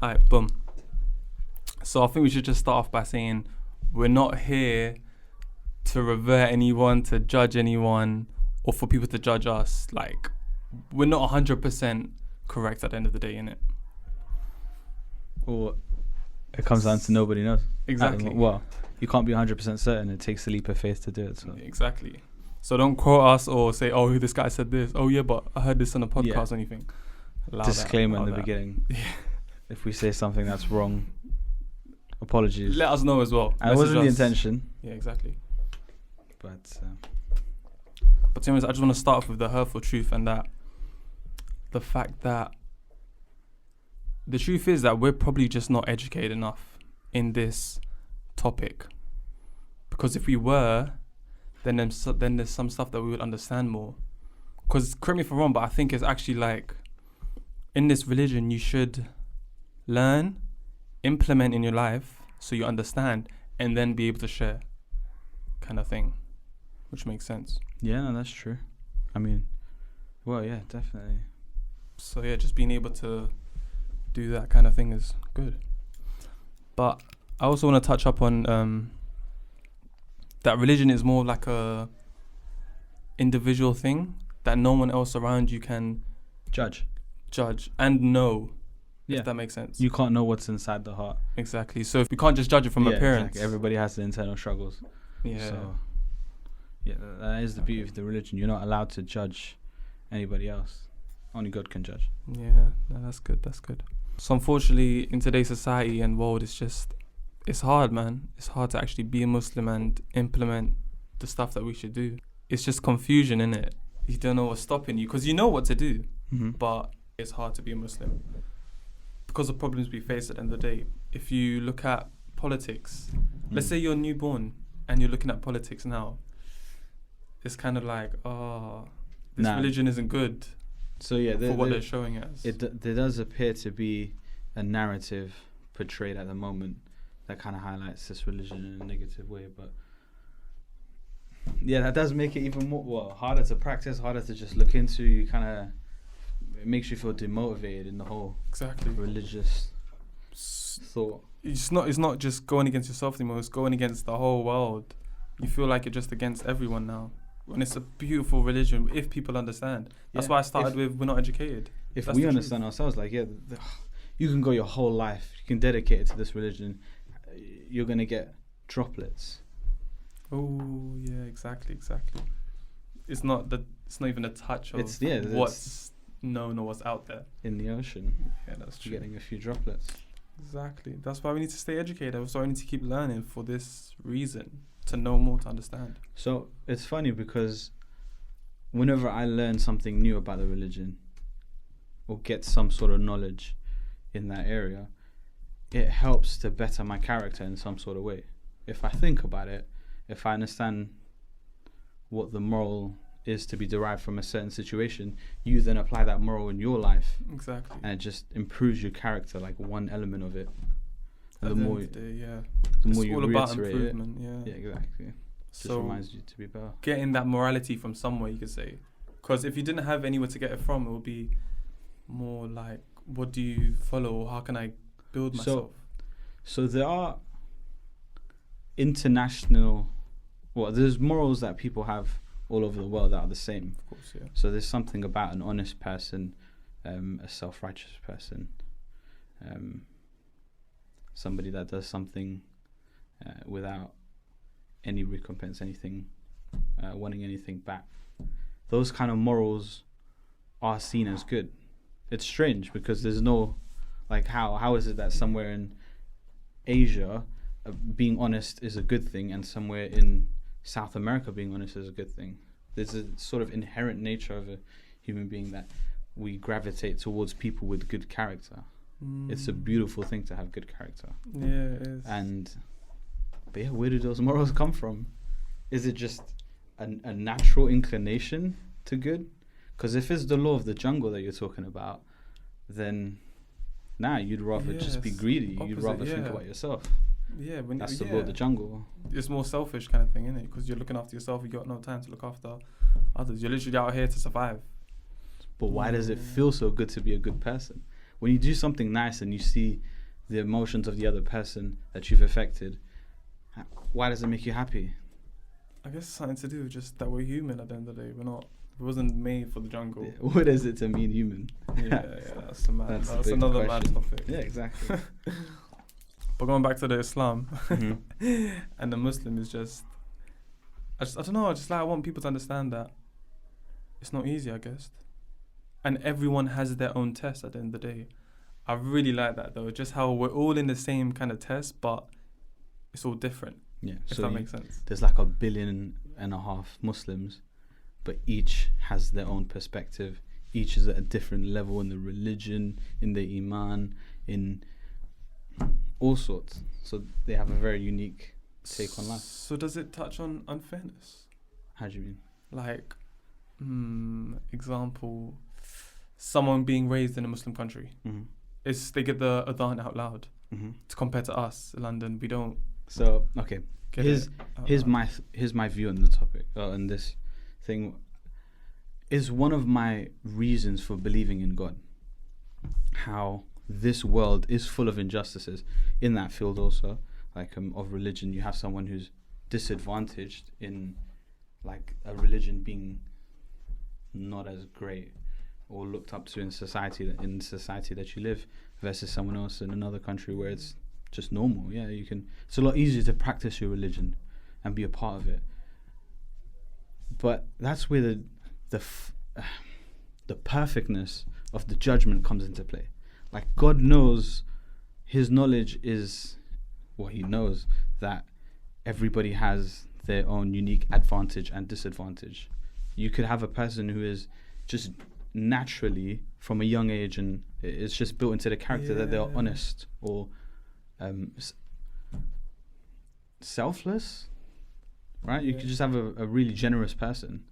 Alright, boom. So I think we should just start off by saying we're not here to revert anyone, to judge anyone, or for people to judge us. Like, we're not 100% correct at the end of the day, innit? Or it comes down to nobody knows. Exactly. Well, you can't be 100% certain. It takes a leap of faith to do it. So. Exactly. So don't quote us or say, oh, this guy said this. Oh, yeah, but I heard this on a podcast or anything. Disclaimer in the beginning. Yeah. If we say something that's wrong, apologies. Let us know as well. And it wasn't the intention. Yeah, exactly. But to be honest, I just want to start off with the hurtful truth, and that the fact that the truth is that we're probably just not educated enough in this topic. Because if we were, then there's some stuff that we would understand more. Because, correct me if I'm wrong, but I think it's actually like, in this religion, you should learn, implement in your life so you understand, and then be able to share, kind of thing, which makes sense. Yeah, no, that's true. I mean, well, yeah, definitely. So yeah, just being able to do that kind of thing is good. But I also want to touch up on that religion is more like a individual thing that no one else around you can judge and know. Yeah, if that makes sense. You can't know what's inside the heart. Exactly. So if we can't just judge it from appearance. Exactly. Everybody has the internal struggles. Yeah. So yeah, that is the beauty of the religion. You're not allowed to judge anybody else. Only God can judge. Yeah, no, that's good. That's good. So unfortunately, in today's society and world, it's hard, man. It's hard to actually be a Muslim and implement the stuff that we should do. It's just confusion, innit? You don't know what's stopping you, because you know what to do, but it's hard to be a Muslim because of problems we face at the end of the day. If you look at politics, let's say you're newborn and you're looking at politics now, it's kind of like, this religion isn't good. So yeah, for what they're showing us. There does appear to be a narrative portrayed at the moment that kind of highlights this religion in a negative way, but yeah, that does make it even more harder to practice, harder to just look into. You kind of, it makes you feel demotivated in the whole religious thought. It's not just going against yourself anymore. It's going against the whole world. You feel like you're just against everyone now. When it's a beautiful religion, if people understand. That's why I started with we're not educated. If we understand ourselves, like, you can go your whole life, you can dedicate it to this religion, you're going to get droplets. Oh, yeah, exactly. It's not even a touch of what's known or what's out there. In the ocean. Yeah, that's true. You're getting a few droplets. Exactly. That's why we need to stay educated. That's why we need to keep learning for this reason. To know more, to understand. So it's funny because whenever I learn something new about the religion or get some sort of knowledge in that area, it helps to better my character in some sort of way. If I think about it, if I understand what the moral is to be derived from a certain situation, you then apply that moral in your life. Exactly. And it just improves your character, like one element of it. And the more you reiterate it, yeah, exactly. Just reminds you to be better. Getting that morality from somewhere, you could say, because if you didn't have anywhere to get it from, it would be more like, what do you follow, or how can I build myself? So there are international, there's morals that people have all over the world that are the same. Of course, yeah. So there's something about an honest person, a self-righteous person, somebody that does something without any recompense, wanting anything back. Those kind of morals are seen as good. It's strange because there's no, like, how is it that somewhere in Asia being honest is a good thing and somewhere in South America being honest is a good thing? There's a sort of inherent nature of a human being that we gravitate towards people with good character. It's a beautiful thing to have good character. Yeah, it is. But yeah, where do those morals come from? Is it just a natural inclination to good? Because if it's the law of the jungle that you're talking about, then you'd rather just be greedy. You'd rather think about yourself. Yeah, that's the law of the jungle. It's more selfish kind of thing, isn't it? Because you're looking after yourself, you got no time to look after others. You're literally out here to survive. But why does it feel so good to be a good person? when you do something nice and you see the emotions of the other person that you've affected, why does it make you happy? I guess it's something to do with just that we're human at the end of the day. We wasn't made for the jungle. Yeah. What is it to mean human? That's that's big another mad question. topic. Yeah, exactly. But going back to the Islam Mhm. and the Muslim is just, I don't know. I want people to understand that it's not easy, I guess, and everyone has their own test at the end of the day. I really like that though. Just how we're all in the same kind of test, but it's all different. Yeah, If so that makes sense. there's like 1.5 billion Muslims, but each has their own perspective. Each is at a different level in the religion, in the iman, in all sorts. So they have a very unique take on life. So does it touch on unfairness? How do you mean? Like, example, someone being raised in a Muslim country, Mm-hmm. they get the adhan out loud. Mm-hmm. To compare to us, London, we don't So okay, get here's it. out here's loud. my view on the topic, on this thing. Is one of my reasons for believing in God. How this world is full of injustices in that field also, like of religion. You have someone who's disadvantaged in like a religion being not as great or looked up to in society that you live, versus someone else in another country where it's just normal. Yeah, you can. It's a lot easier to practice your religion and be a part of it. But that's where the perfectness of the judgment comes into play. Like God knows, His knowledge is what He knows that everybody has their own unique advantage and disadvantage. You could have a person who is just naturally from a young age, and it's just built into the character that they're honest or selfless, right? You could just have a really generous person,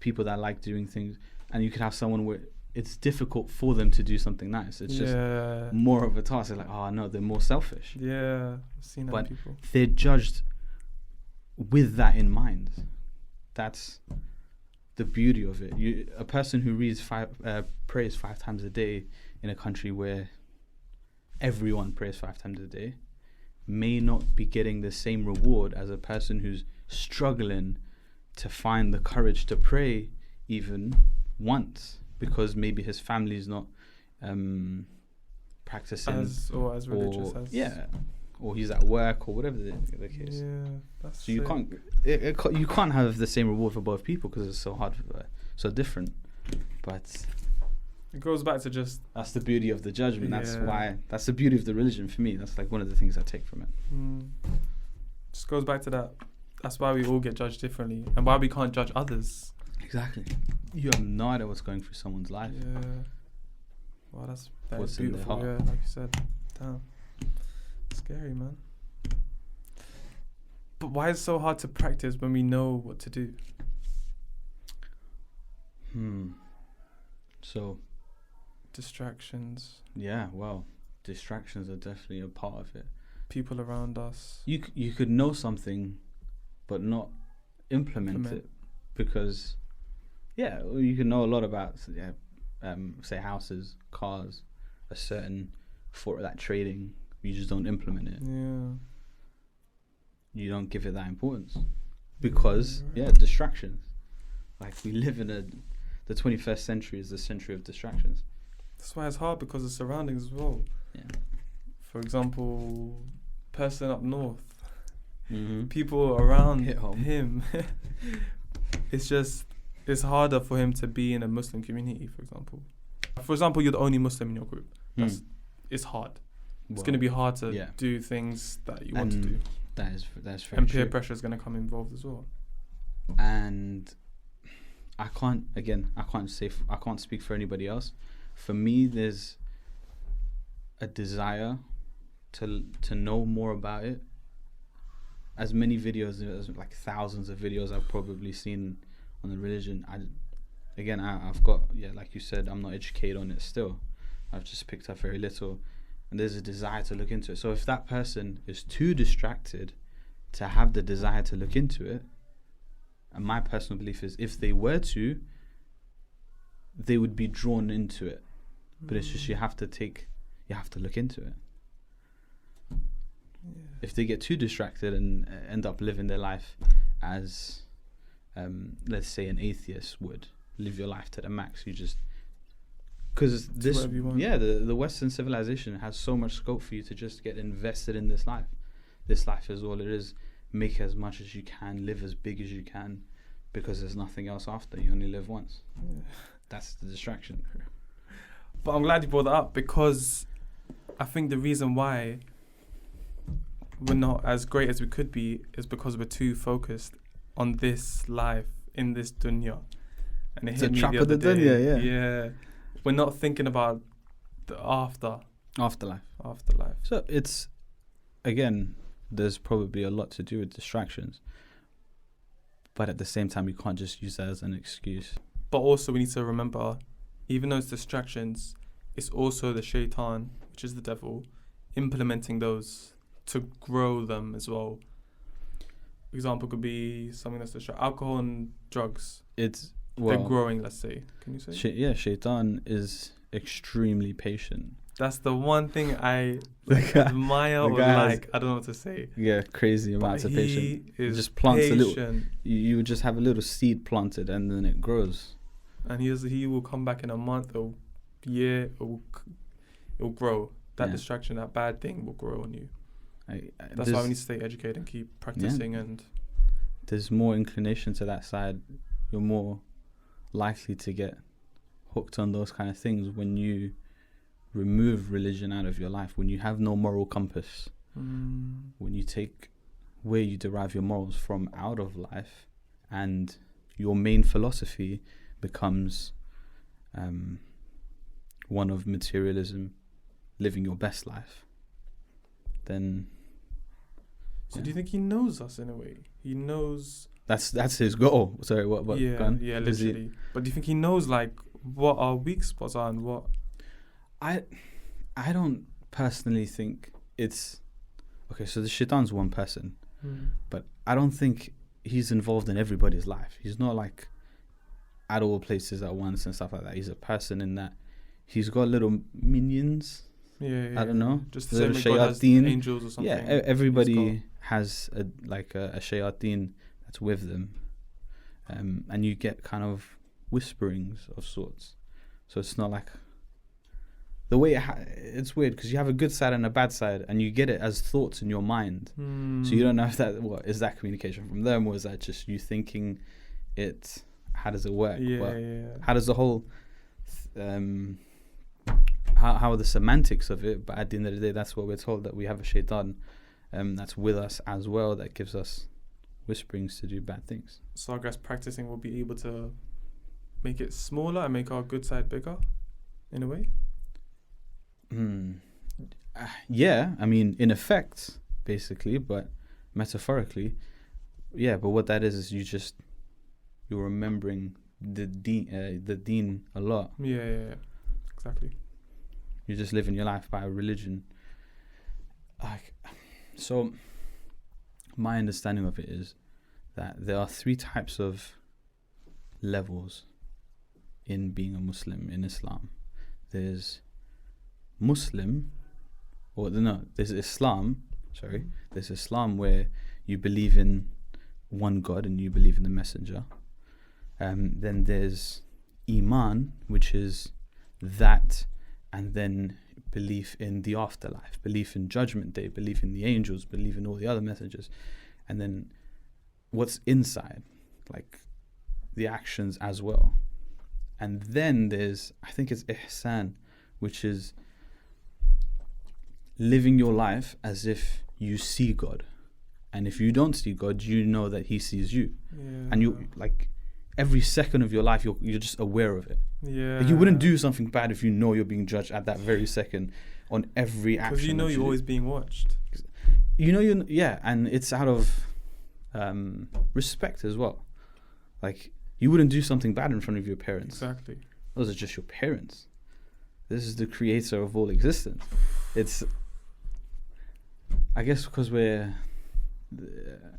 people that like doing things, and you could have someone where it's difficult for them to do something nice. It's just more of a task. It's like, oh no, they're more selfish. Yeah, I've seen that But people. they're judged with that in mind. That's the beauty of it. A person who prays 5 times a day in a country where everyone prays 5 times a day may not be getting the same reward as a person who's struggling to find the courage to pray even once, because maybe his family's not practicing As religious as. or he's at work or whatever the case. Yeah, that's So you sick. can't you can't have the same reward for both people because it's so hard, so different. But It goes back to just that's the beauty of the judgment. Yeah. That's the beauty of the religion for me. That's like one of the things I take from it. just goes back to that. That's why we all get judged differently, and why we can't judge others. Exactly. You have no idea what's going through someone's life. Yeah. Wow, that What's is in their beautiful. heart. Yeah, like you said. Damn. Scary, man. But why is it so hard to practice when we know what to do? So Distractions, yeah, well, distractions are definitely a part of it. people around us. You could know something, but not implement it, because you can know a lot about say houses, cars, a certain for that trading. You just don't implement it. Yeah. You don't give it that importance because distractions. Like we live in the 21st century is the century of distractions. That's why it's hard, because of surroundings as well. Yeah. For example, person up north, Mm-hmm. people around Hit home. him. It's harder for him to be in a Muslim community, for example. For example, you're the only Muslim in your group. It's hard. It's going to be hard to do things that you want to do. That's very And peer true. pressure is going to come involved as well. And I can't speak for anybody else. For me, there's a desire to know more about it. As many videos, as like thousands of videos I've probably seen on the religion. I've got, like you said, I'm not educated on it still. I've just picked up very little, and there's a desire to look into it. So if that person is too distracted to have the desire to look into it, and my personal belief is if they were to, they would be drawn into it but it's just you have to look into it. If they get too distracted and end up living their life as, let's say, an atheist would live your life to the max, you just because this, the Western civilization has so much scope for you to just get invested in this life. This life is all it is. Make as much as you can, live as big as you can, because there's nothing else after. You only live once. Yeah. That's the distraction. But I'm glad you brought that up, because I think the reason why we're not as great as we could be is because we're too focused on this life in this dunya. And it hit me the other day. Dunya, yeah. We're not thinking about the afterlife. So it's, again, there's probably a lot to do with distractions, but at the same time, you can't just use that as an excuse. But also, we need to remember, even though it's distractions, it's also the shaitan, which is the devil, implementing those to grow them as well. Example could be something that's alcohol and drugs. They're growing, let's say. Can you say? Shaitan is extremely patient. That's the one thing I admire or like. I don't know what to say. Yeah, crazy amounts of patience. He just plants patient. A little. You would just have a little seed planted, and then it grows. And he will come back in a month or year. It will grow. That distraction, that bad thing, will grow on you. That's why we need to stay educated and keep practicing. And there's more inclination to that side. You're more likely to get hooked on those kind of things when you remove religion out of your life, when you have no moral compass, when you take where you derive your morals from out of life, and your main philosophy becomes one of materialism, living your best life, then... So do you think he knows us in a way? He knows... That's his goal. Sorry, what? Yeah, literally. But do you think he knows, like, what our weak spots are and what... I don't personally think it's... Okay, so the shaitan's one person, but I don't think he's involved in everybody's life. He's not, like, at all places at once and stuff like that. He's a person in that he's got little minions. Yeah. I don't know. Just the same way God has angels or something. Yeah, everybody has a shayateen that's with them. And you get kind of whisperings of sorts. So it's not like... The way it's weird because you have a good side and a bad side, and you get it as thoughts in your mind. So you don't know if is that communication from them, or is that just you thinking it? How does it work? How does the whole how are the semantics of it? But at the end of the day, that's what we're told, that we have a shaitan that's with us as well, that gives us whisperings to do bad things. So I guess practicing will be able to make it smaller and make our good side bigger, in a way. Yeah, I mean, in effect, basically, but metaphorically, yeah. But what that is you're remembering the deen a lot. Yeah, exactly. You're just living your life by a religion. So, my understanding of it is that there are 3 types of levels in being a Muslim in Islam. There's Muslim, there's Islam. There's Islam where you believe in one God and you believe in the Messenger. Then there's Iman, which is that, and then belief in the afterlife, belief in Judgment Day, belief in the angels, belief in all the other messengers, and then what's inside, like the actions as well. And then there's, I think it's Ihsan, which is living your life as if you see God, and if you don't see God, you know that He sees you, and you, like, every second of your life you're just aware of it. Yeah, like, you wouldn't do something bad if you know you're being judged at that very second on every action, because you know you're always being watched. And it's out of respect as well. Like, you wouldn't do something bad in front of your parents. Exactly. Those are just your parents. This is the creator of all existence. It's, I guess, because we're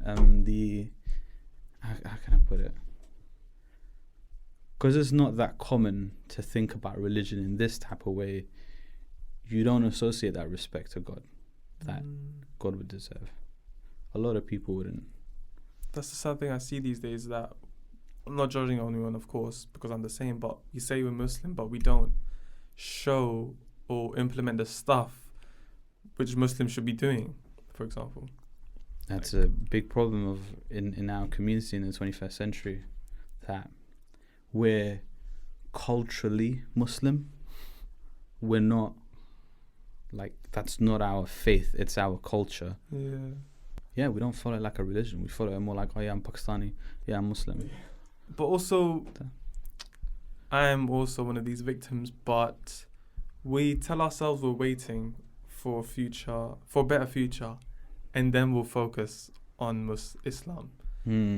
how can I put it? because it's not that common to think about religion in this type of way, you don't associate that respect to God that God would deserve. A lot of people wouldn't. That's the sad thing I see these days, that I'm not judging anyone, of course, because I'm the same, but you say we're Muslim, but we don't show or implement the stuff which Muslims should be doing, for example. That's a big problem of in our community in the 21st century, that we're culturally Muslim. We're not, like, that's not our faith, it's our culture. Yeah. Yeah, we don't follow it like a religion. We follow it more like, oh yeah, I'm Pakistani, yeah, I'm Muslim. But also, I am also one of these victims, but we tell ourselves we're waiting for a better future, and then we'll focus on Islam.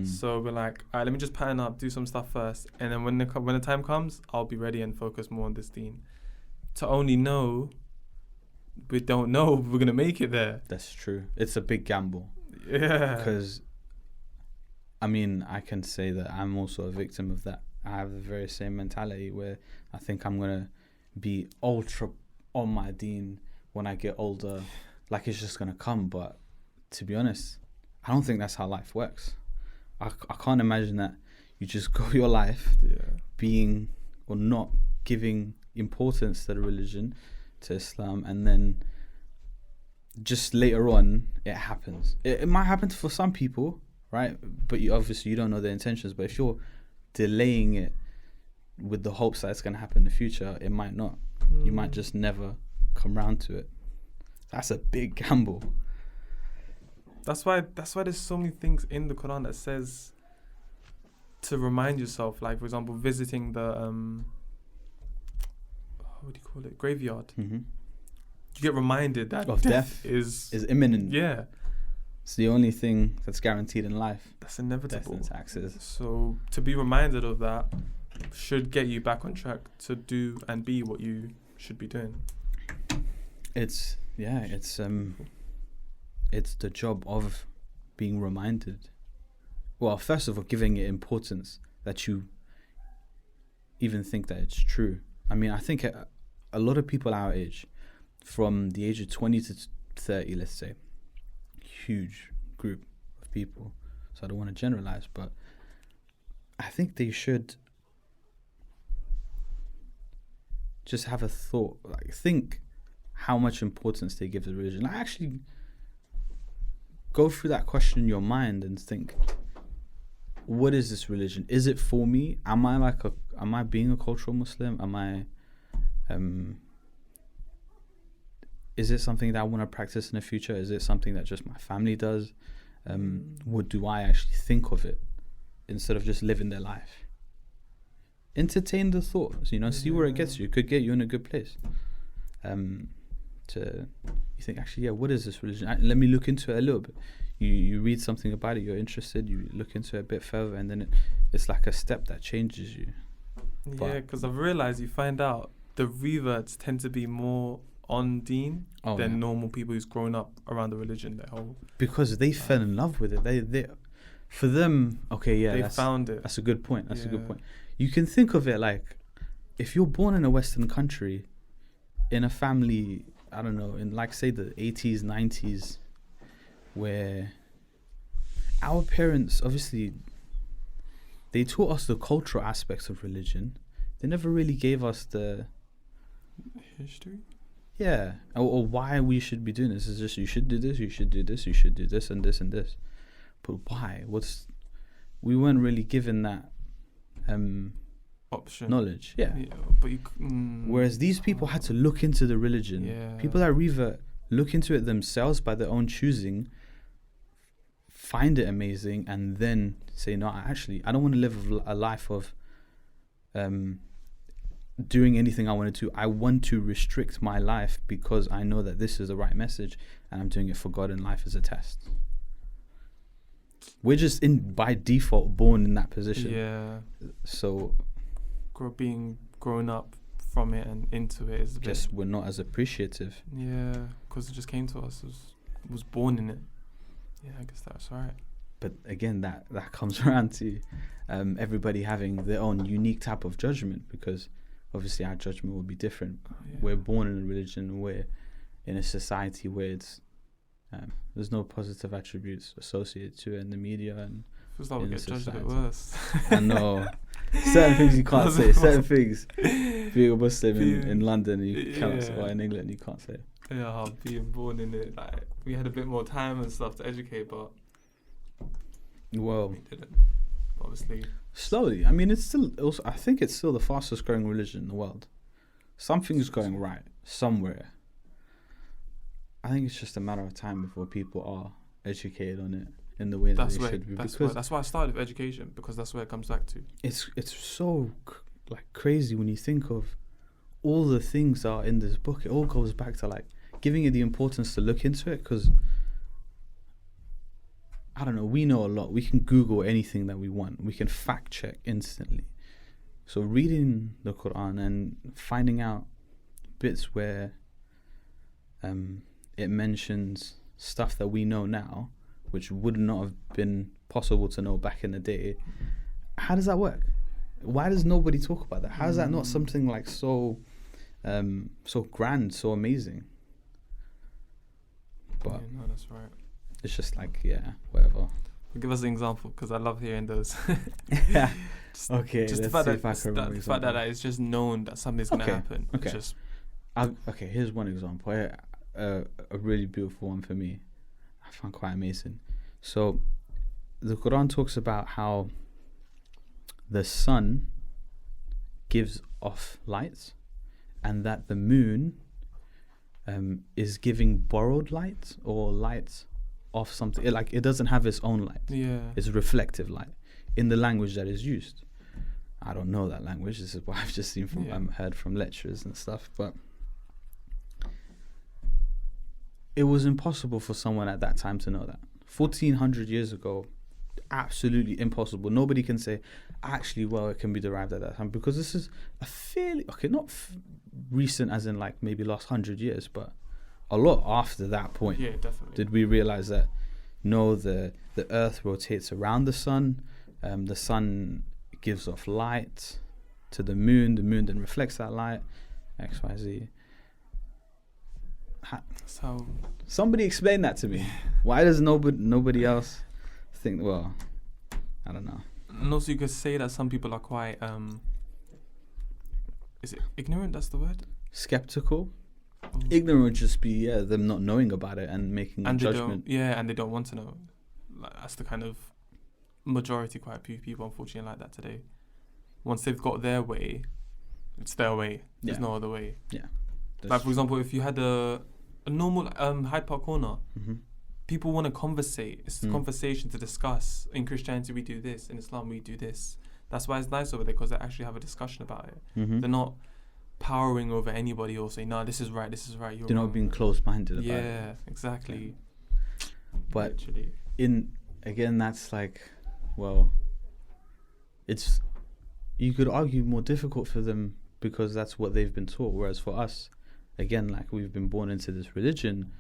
So we're like, all right, let me just pattern up, do some stuff first, and then when the time comes, I'll be ready and focus more on this deen. To only know, we don't know if we're going to make it there. That's true. It's a big gamble. Yeah. Because, I mean, I can say that I'm also a victim of that. I have the very same mentality where I think I'm going to be ultra on my deen when I get older. Like, it's just going to come. But to be honest, I don't think that's how life works. I can't imagine that you just go your life being or not giving importance to the religion, to Islam, and then just later on it happens. It might happen for some people, right? But you don't know their intentions. But if you're delaying it with the hopes that it's going to happen in the future, it might not. You might just never come round to it. That's a big gamble. That's why there's so many things in the Quran that says to remind yourself, like, for example, visiting the what do you call it, graveyard. Mm-hmm. You get reminded that of death is imminent. Yeah, it's the only thing that's guaranteed in life. That's inevitable. Death and taxes. So to be reminded of that should get you back on track to do and be what you should be doing. It's the job of being reminded. Well, first of all, giving it importance that you even think that it's true. I mean, I think a lot of people our age, from the age of 20 to 30, let's say, huge group of people, so I don't want to generalize, but I think they should just have a thought, like, think how much importance they give to religion. Like, actually go through that question in your mind and think, what is this religion? Is it for me? Am I being a cultural Muslim? Is it something that I want to practice in the future? Is it something that just my family does? What do I actually think of it instead of just living their life? Entertain the thoughts, see where it gets you. It could get you in a good place. You think, actually, what is this religion? Let me look into it a little bit. You read something about it, you're interested, you look into it a bit further, and then it's like a step that changes you. Yeah, because I've realised you find out the reverts tend to be more on deen than normal people who's grown up around the religion their whole... Because they fell in love with it. They for them, they found it. That's a good point. That's a good point. You can think of it like, if you're born in a Western country, in a family, I don't know, in, like, say, the 80s, 90s, where our parents, obviously, they taught us the cultural aspects of religion. They never really gave us the history. Yeah, or why we should be doing this. It's just, you should do this, you should do this, you should do this and this and this. But why? We weren't really given that option, knowledge. Yeah. But whereas these people had to look into the religion. Yeah. People that revert look into it themselves by their own choosing, find it amazing, and then say, no, I don't want to live a life of doing anything I want to do. I want to restrict my life because I know that this is the right message and I'm doing it for God, and life is a test. We're just by default born in that position. Yeah. So being grown up from it and into it is we're not as appreciative. Yeah, because it just came to us. Was born in it. Yeah, I guess that's right. but again, that comes around to everybody having their own unique type of judgment, because obviously our judgment will be different. We're born in a religion, we're in a society where it's there's no positive attributes associated to it in the media, and feels like we in get judged a bit society. worse. I know certain things you can't say, certain things being a Muslim in London you cannot say, or in England you can't say. Yeah, being born in it, like we had a bit more time and stuff to educate, but Well, we didn't. Obviously, slowly. I mean, it's still also, I think it's still the fastest growing religion in the world. Something's going right somewhere. I think it's just a matter of time before people are educated on it in the way that they should be. That's why I started with education, because that's where it comes back to. It's so like crazy when you think of all the things that are in this book. It all goes back to like giving it the importance to look into it, because I don't know, we know a lot. We can Google anything that we want. We can fact check instantly. So reading the Quran and finding out bits where it mentions stuff that we know now, which would not have been possible to know back in the day. How does that work? Why does nobody talk about that? How is that not something like so grand, so amazing? But Yeah, no, that's right. it's just like, yeah, whatever. Give us an example, because I love hearing those. Yeah. Just, Okay, just the let's fact see that, if I can remember the fact that example. it's just known that something's going to Okay, happen. okay. It's just, Okay, here's one example. A really beautiful one for me. I found quite amazing. So, the Quran talks about how the sun gives off lights, and that the moon is giving borrowed light, or light off something. It doesn't have its own light. yeah. It's reflective light in the language that is used. I don't know that language. This is what I've just seen from heard from lecturers and stuff. But it was impossible for someone at that time to know that. 1400 years ago, absolutely impossible. Nobody can say, actually, well, it can be derived at that time, because this is a fairly, not recent as in like maybe last 100 years, but a lot after that point. Yeah, definitely. Did we realize that, no, the earth rotates around the sun gives off light to the moon then reflects that light, XYZ. So, Somebody explain that to me. Why does nobody else think, well, I don't know. and also you could say that some people are quite, is it ignorant, that's the word? Skeptical? Ignorant would just be, them not knowing about it and making a judgment. And they don't want to know. Like, that's the kind of majority, quite a few people unfortunately like that today. Once they've got their way, it's their way. There's no other way. Yeah. Like, for example, if you had a normal Hyde Park corner, people want to conversate. It's a conversation to discuss. In Christianity, we do this. In Islam, we do this. That's why it's nice over there, because they actually have a discussion about it. They're not powering over anybody or saying, no, this is right, you're They're wrong. not being closed-minded about it. Yeah, exactly. But literally. again, that's like, well, it's, you could argue more difficult for them because that's what they've been taught. Whereas for us, again, like, we've been born into this religion,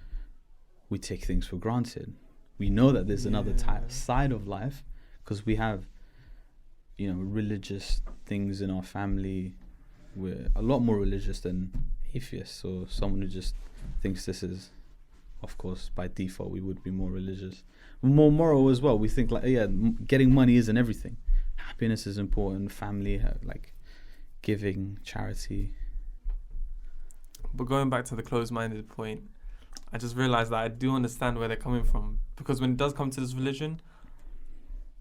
we take things for granted. We know that there's another side of life, because we have, religious things in our family. We're a lot more religious than atheists, or someone who just thinks this is, of course, by default, we would be more religious. More moral as well. We think like, getting money isn't everything. Happiness is important. Family, like giving, charity. But going back to the closed-minded point, I just realized that I do understand where they're coming from, because when it does come to this religion,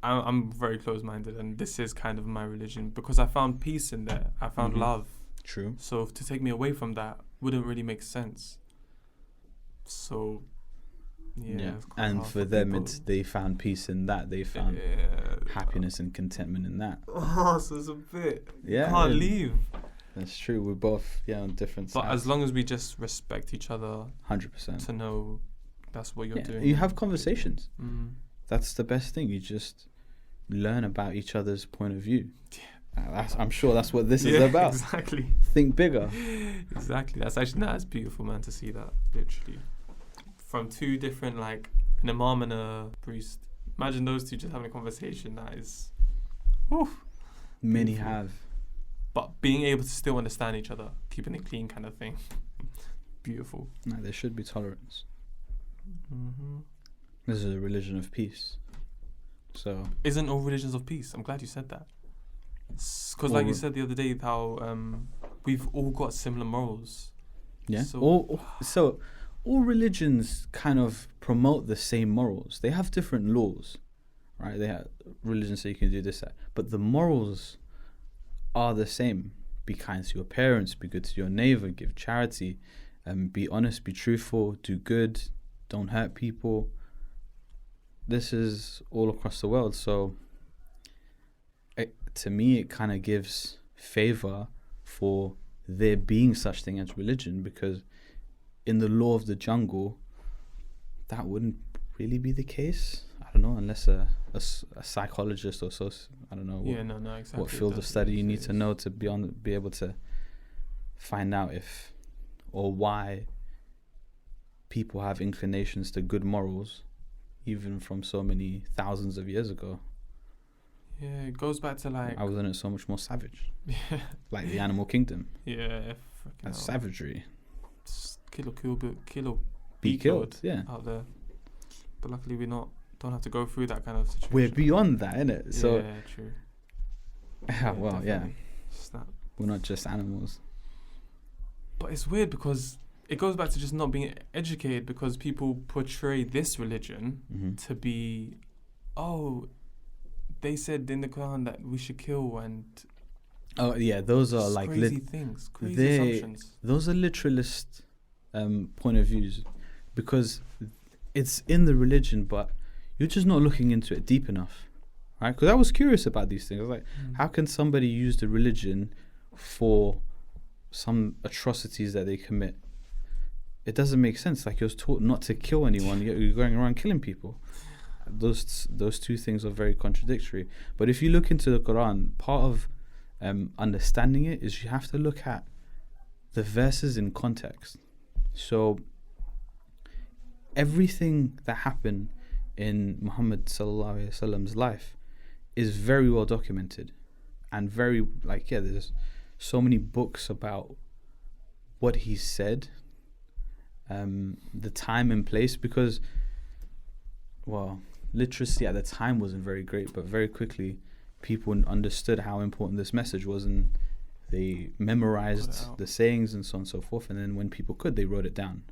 I'm very closed-minded, and this is kind of my religion, because I found peace in there. I found love. True. So to take me away from that wouldn't really make sense. So, it's quite And hard for them, people. they found peace in that. They found happiness and contentment in that. Oh, so it's a bit. Yeah, You can't leave. That's true. We're both on different But sides. as long as we just respect each other, 100%. to know that's what you're doing. You have conversations. Mm. That's the best thing. You just learn about each other's point of view. I'm sure that's what this is about. Exactly. Think bigger. Exactly. That's beautiful, man, to see that, literally. From two different, like, an imam and a priest, Imagine those two just having a conversation. That is, oof. Many Beautiful. have. But being able to still understand each other, keeping it clean, kind of thing. Beautiful. No, there should be tolerance. Mm-hmm. This is a religion of peace. So Isn't all religions of peace? I'm glad you said that. Because, All like you re- said the other day, how we've all got similar morals. yeah, So- all religions kind of promote the same morals. They have different laws, right? They have religions say you can do this, that, but the morals are the same. Be kind to your parents. Be good to your neighbor. Give charity. Be honest. Be truthful. Do good. Don't hurt people. This is all across the world. So, to me, it kind of gives favor for there being such thing as religion, because in the law of the jungle, that wouldn't really be the case. I don't know, unless a psychologist or I don't know No, exactly. what field of study you need to know to be able to find out if or why people have inclinations to good morals, even from so many thousands of years ago. Yeah, it goes back to like. I was in it so much more savage, Yeah, like the animal kingdom. yeah. That's savagery. Kill or Be killed. Yeah, out there. But luckily, don't have to go through that kind of situation. we're beyond that, innit? So, yeah, true. well, yeah, definitely. Snap. we're not just animals. But it's weird because it goes back to just not being educated, because people portray this religion Mm-hmm. to be, oh, they said in the Quran that we should kill, and Oh yeah, those are like crazy things, crazy they- assumptions. those are literalist point of views, because it's in the religion, but you're just not looking into it deep enough, right? Because I was curious about these things. I was like, how can somebody use the religion for some atrocities that they commit? It doesn't make sense. Like, you're taught not to kill anyone, yet you're going around killing people. Those two things are very contradictory. But if you look into the Quran, part of understanding it is you have to look at the verses in context. So everything that happened in Muhammad sallallahu alaihi wasallam's life is very well documented, and very there's so many books about what he said, the time and place, because literacy at the time wasn't very great, but very quickly people understood how important this message was, and they memorized the sayings and so on and so forth, and then when people could, they wrote it down.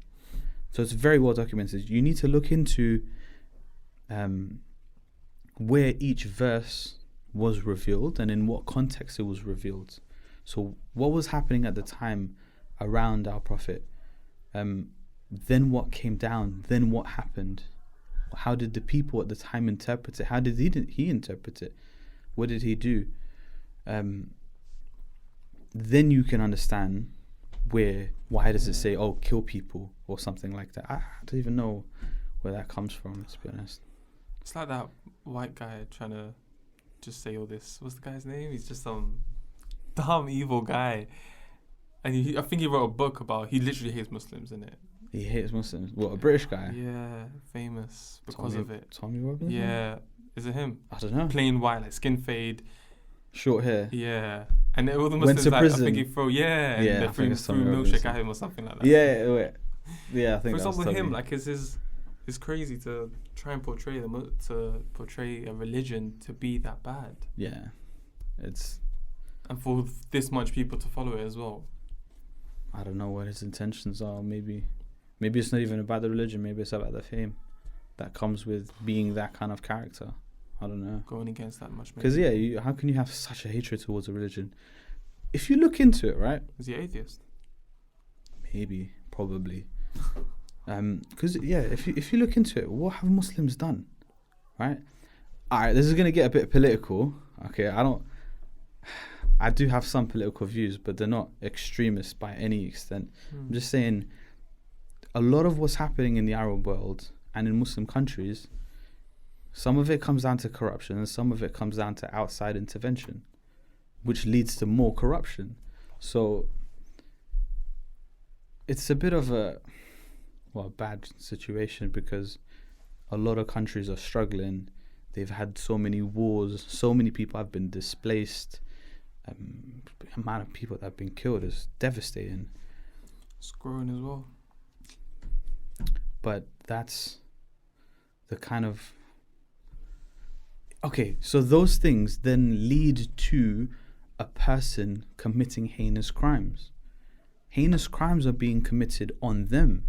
So it's very well documented. You need to look into where each verse was revealed and in what context it was revealed. So what was happening at the time around our Prophet, then what came down, then what happened, how did the people at the time interpret it, how did he interpret it, what did he do, then you can understand why does it say, oh, kill people or something like that. I don't even know where that comes from, to be honest. It's like that white guy trying to just say all this. What's the guy's name? He's just some dumb, evil guy. And I think he wrote a book about, he literally hates Muslims, innit? He hates Muslims. What, a British guy? Yeah, famous because of it. Tommy Robinson? Yeah. Is it him? I don't know. Plain white, like skin fade. Short hair. Yeah. And all the Went Muslims, to like, prison. I think he threw, and Yeah, they I threw think it's Tommy milkshake Robinson. at him or something like that. Yeah, wait. Yeah, I think For that's example, Tommy. him, like, it's crazy to try and portray a religion to be that bad, Yeah. It's, and for this much people to follow it as well. I don't know what his intentions are. Maybe it's not even about the religion. Maybe it's about the fame that comes with being that kind of character. I don't know. Going against that much. Because how can you have such a hatred towards a religion? If you look into it, right? Is he atheist? Maybe, probably. Because if you look into it, what have Muslims done, right? All right, this is gonna get a bit political. Okay, I do have some political views, but they're not extremist by any extent. I'm just saying, a lot of what's happening in the Arab world and in Muslim countries, some of it comes down to corruption and some of it comes down to outside intervention, which leads to more corruption. So it's a bit of a bad situation, because a lot of countries are struggling. They've had so many wars. So many people have been displaced. The amount of people that have been killed is devastating. It's growing as well. But that's the kind of... Okay, so those things then lead to a person committing heinous crimes. Heinous crimes are being committed on them,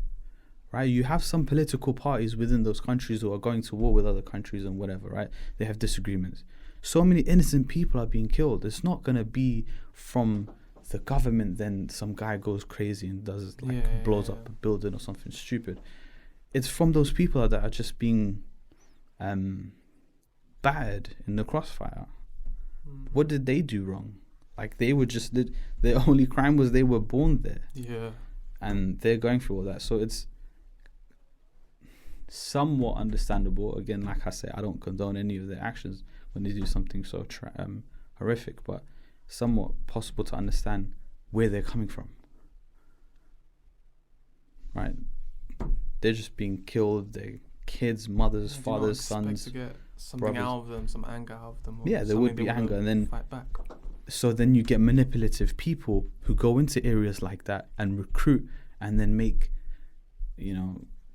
right? You have some political parties within those countries who are going to war with other countries and whatever, right? They have disagreements. So many innocent people are being killed. It's not going to be from the government, then some guy goes crazy and does blows up a building or something stupid. It's from those people that are just being battered in the crossfire. What did they do wrong? Like, they were just... Their only crime was they were born there. Yeah. And they're going through all that. So it's somewhat understandable. Again, like I say, I don't condone any of their actions when they do something so horrific, but somewhat possible to understand where they're coming from. Right? They're just being killed. Their kids, mothers, fathers, sons, to get something brothers. out of them, some anger out of them. Yeah, there would be anger, and then fight back. So then you get manipulative people who go into areas like that and recruit, and then make,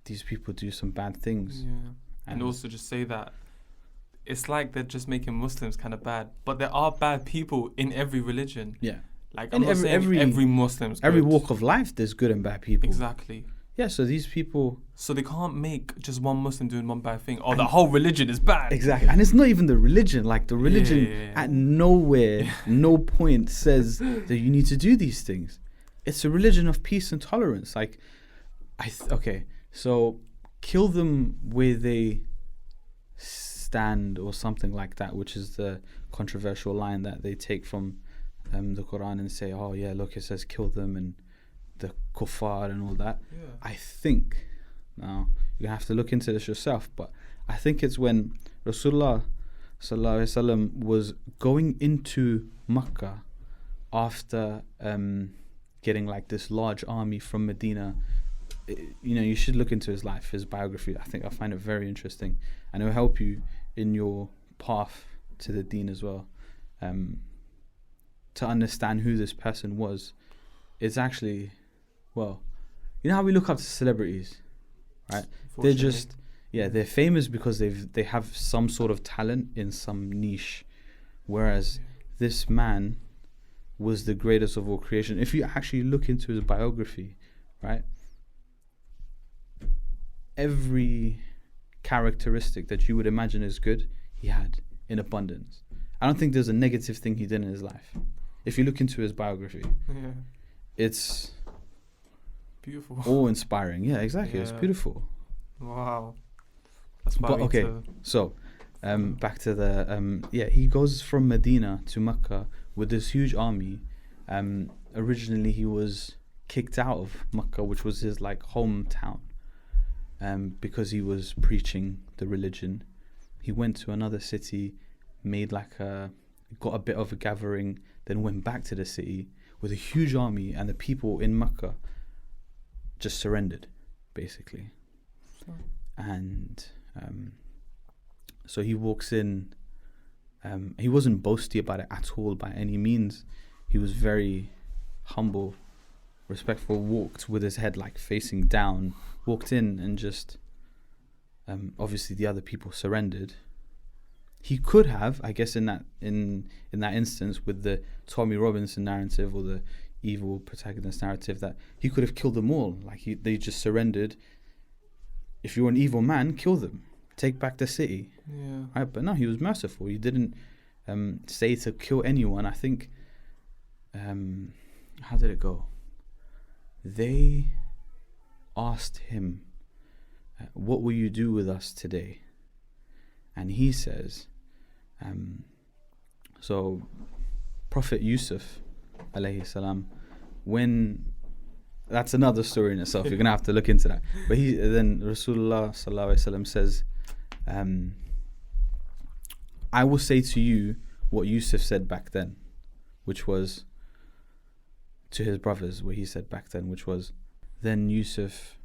these people do some bad things. Yeah. And also just say that it's like they're just making Muslims kind of bad, but there are bad people in every religion. Yeah. Like, And I'm not saying every Muslim's good. Every walk of life, there's good and bad people. Exactly. Yeah, so these people... So they can't make just one Muslim doing one bad thing, or the whole religion is bad. Exactly. And it's not even the religion. Like, the religion at nowhere, no point says that you need to do these things. It's a religion of peace and tolerance. Like, okay, so kill them where they stand or something like that, which is the controversial line that they take from the Quran and say, oh yeah, look, it says kill them and the kuffar and all that. Yeah. I think, now you have to look into this yourself, but I think it's when Rasulullah sallallahu alaihi wasallam was going into Makkah after getting like this large army from Medina. You should look into his life, his biography. I find it very interesting, and it will help you in your path to the deen as well, to understand who this person was. It's actually, well, you know how we look up to celebrities, right? They're just, they're famous because they have some sort of talent in some niche, whereas this man was the greatest of all creation. If you actually look into his biography, right, every characteristic that you would imagine is good, he had in abundance. I don't think there's a negative thing he did in his life. If you look into his biography, it's beautiful, awe-inspiring. Yeah, exactly. It's beautiful. Wow. That's but okay, so back to the he goes from Medina to Mecca with this huge army. Originally he was kicked out of Mecca, which was his like hometown, because he was preaching the religion. He went to another city, got a bit of a gathering, then went back to the city with a huge army, and the people in Mecca just surrendered, basically. And so he walks in. He wasn't boasty about it at all by any means. He was very humble, respectful, walked with his head like facing down, walked in and just obviously the other people surrendered. He could have, I guess, in that instance with the Tommy Robinson narrative or the evil protagonist narrative, that he could have killed them all. Like they just surrendered. If you're an evil man, kill them, take back the city. Yeah. Right? But no, he was merciful. He didn't say to kill anyone. I think, how did it go? They asked him, what will you do with us today? And he says, so Prophet Yusuf alayhi salam, that's another story in itself. You're gonna have to look into that. But then Rasulullah sallallahu alaihi wasallam says, I will say to you what Yusuf said back then, which was to his brothers, what he said back then, which was, then Yusuf